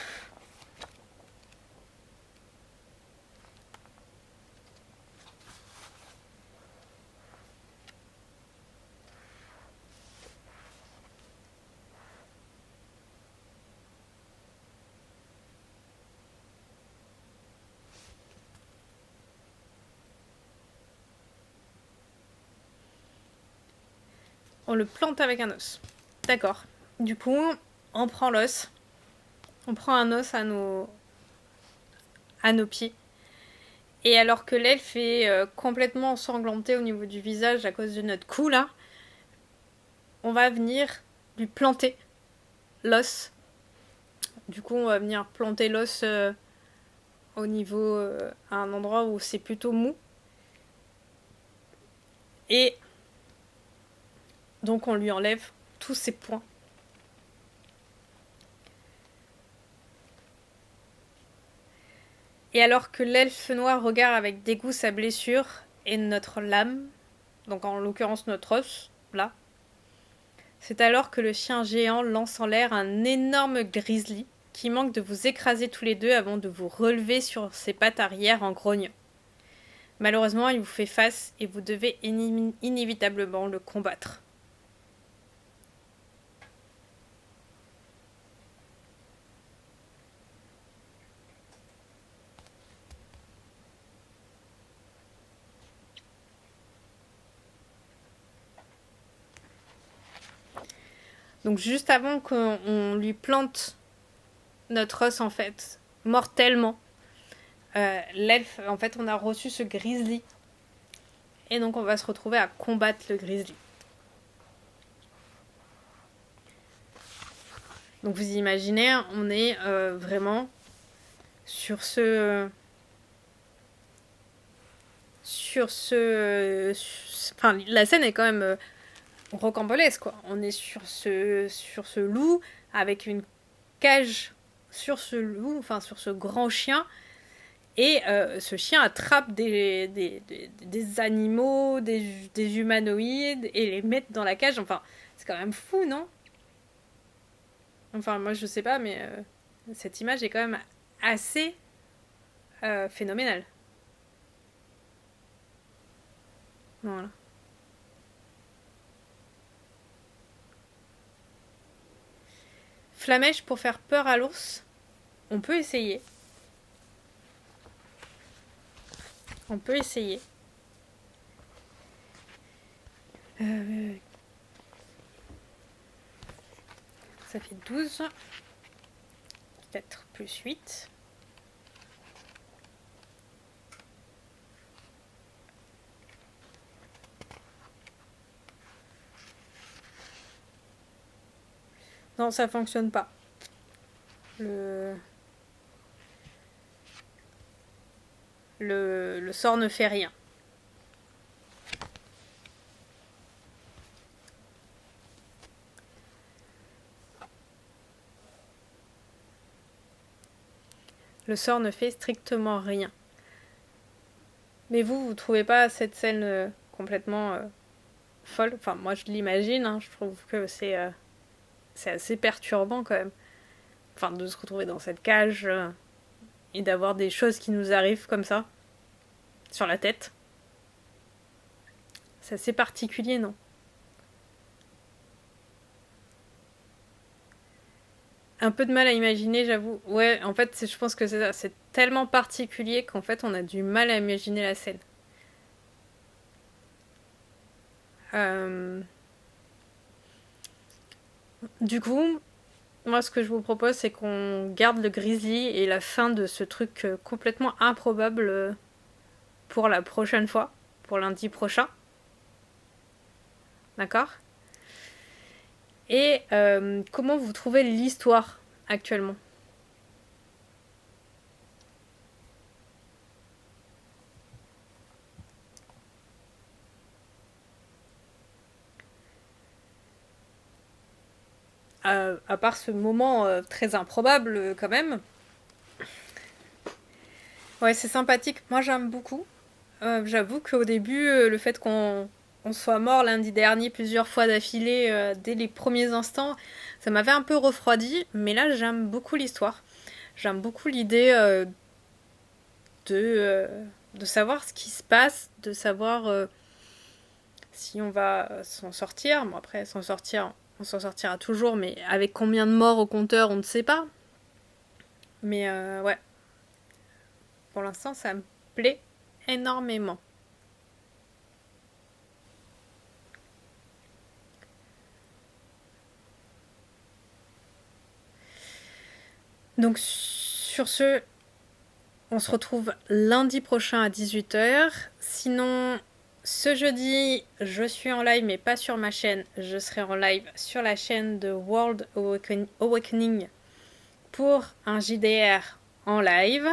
On le plante avec un os. D'accord. Du coup, on prend l'os. On prend un os à nos pieds. Et alors que l'elfe est complètement ensanglanté au niveau du visage à cause de notre coup là, on va venir lui planter l'os. Du coup, on va venir planter l'os au niveau à un endroit où c'est plutôt mou. Et donc on lui enlève tous ses points. Et alors que l'elfe noir regarde avec dégoût sa blessure et notre lame, donc en l'occurrence notre os, là, c'est alors que le chien géant lance en l'air un énorme grizzly qui manque de vous écraser tous les deux avant de vous relever sur ses pattes arrière en grognant. Malheureusement, il vous fait face et vous devez inévitablement le combattre. Donc juste avant qu'on lui plante notre os en fait, mortellement, l'elfe, en fait on a reçu ce grizzly. Et donc on va se retrouver à combattre le grizzly. Donc vous imaginez, on est vraiment sur ce... Enfin, la scène est quand même rocambolesque, quoi. On est sur ce loup avec une cage sur ce loup, enfin sur ce grand chien. Et ce chien attrape des animaux, des humanoïdes et les met dans la cage. Enfin, c'est quand même fou, non? Enfin, moi je sais pas, mais cette image est quand même assez phénoménal. Voilà. Flamèche pour faire peur à l'ours. On peut essayer. On peut essayer. Ça fait 12. Peut-être plus 8. Non, ça fonctionne pas. Le sort ne fait rien. Le sort ne fait strictement rien. Mais vous trouvez pas cette scène complètement folle? Enfin, moi je l'imagine, hein, je trouve que c'est assez perturbant quand même. Enfin, de se retrouver dans cette cage et d'avoir des choses qui nous arrivent comme ça, sur la tête. C'est assez particulier, non? Un peu de mal à imaginer, j'avoue. Ouais, en fait, je pense que c'est ça. C'est tellement particulier qu'en fait, on a du mal à imaginer la scène. Euh, Du coup, moi, ce que je vous propose, c'est qu'on garde le grizzly et la fin de ce truc complètement improbable pour la prochaine fois, pour lundi prochain. D'accord? Et comment vous trouvez l'histoire actuellement? À part ce moment très improbable quand même. Ouais, c'est sympathique. Moi, j'aime beaucoup. J'avoue qu'au début, le fait qu'on soit mort lundi dernier plusieurs fois d'affilée dès les premiers instants, ça m'avait un peu refroidi. Mais là, j'aime beaucoup l'histoire. J'aime beaucoup l'idée de, de savoir ce qui se passe, de savoir si on va s'en sortir. Bon, après, s'en sortir, on s'en sortira toujours, mais avec combien de morts au compteur, on ne sait pas. Mais ouais, pour l'instant, ça me plaît énormément. Donc, sur ce, on se retrouve lundi prochain à 18h. Sinon, ce jeudi, je suis en live, mais pas sur ma chaîne. Je serai en live sur la chaîne de World Awakening pour un JDR en live.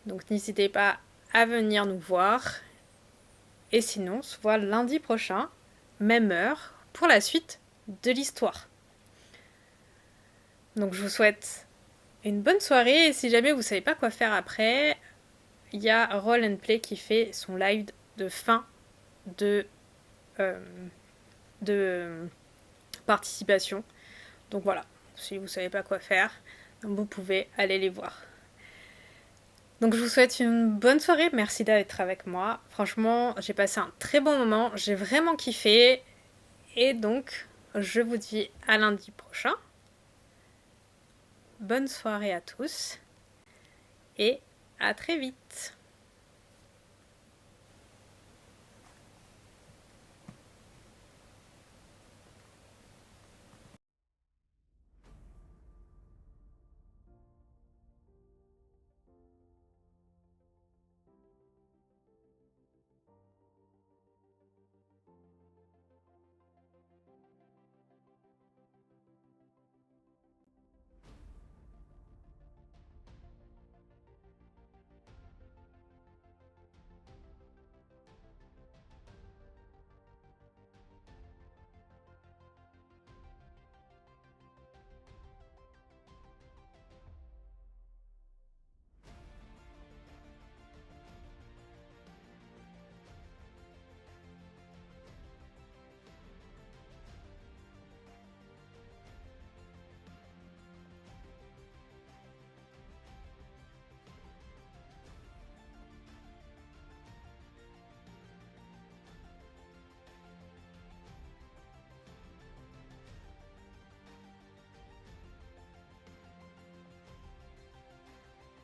Donc, n'hésitez pas à venir nous voir. Et sinon, on se voit lundi prochain, même heure, pour la suite de l'histoire. Donc, je vous souhaite une bonne soirée. Et si jamais vous ne savez pas quoi faire après, il y a Roll and Play qui fait son live de fin de, euh, de participation. Donc voilà, si vous ne savez pas quoi faire, vous pouvez aller les voir. Donc je vous souhaite une bonne soirée, merci d'être avec moi. Franchement, j'ai passé un très bon moment, j'ai vraiment kiffé. Et donc, je vous dis à lundi prochain. Bonne soirée à tous et à très vite.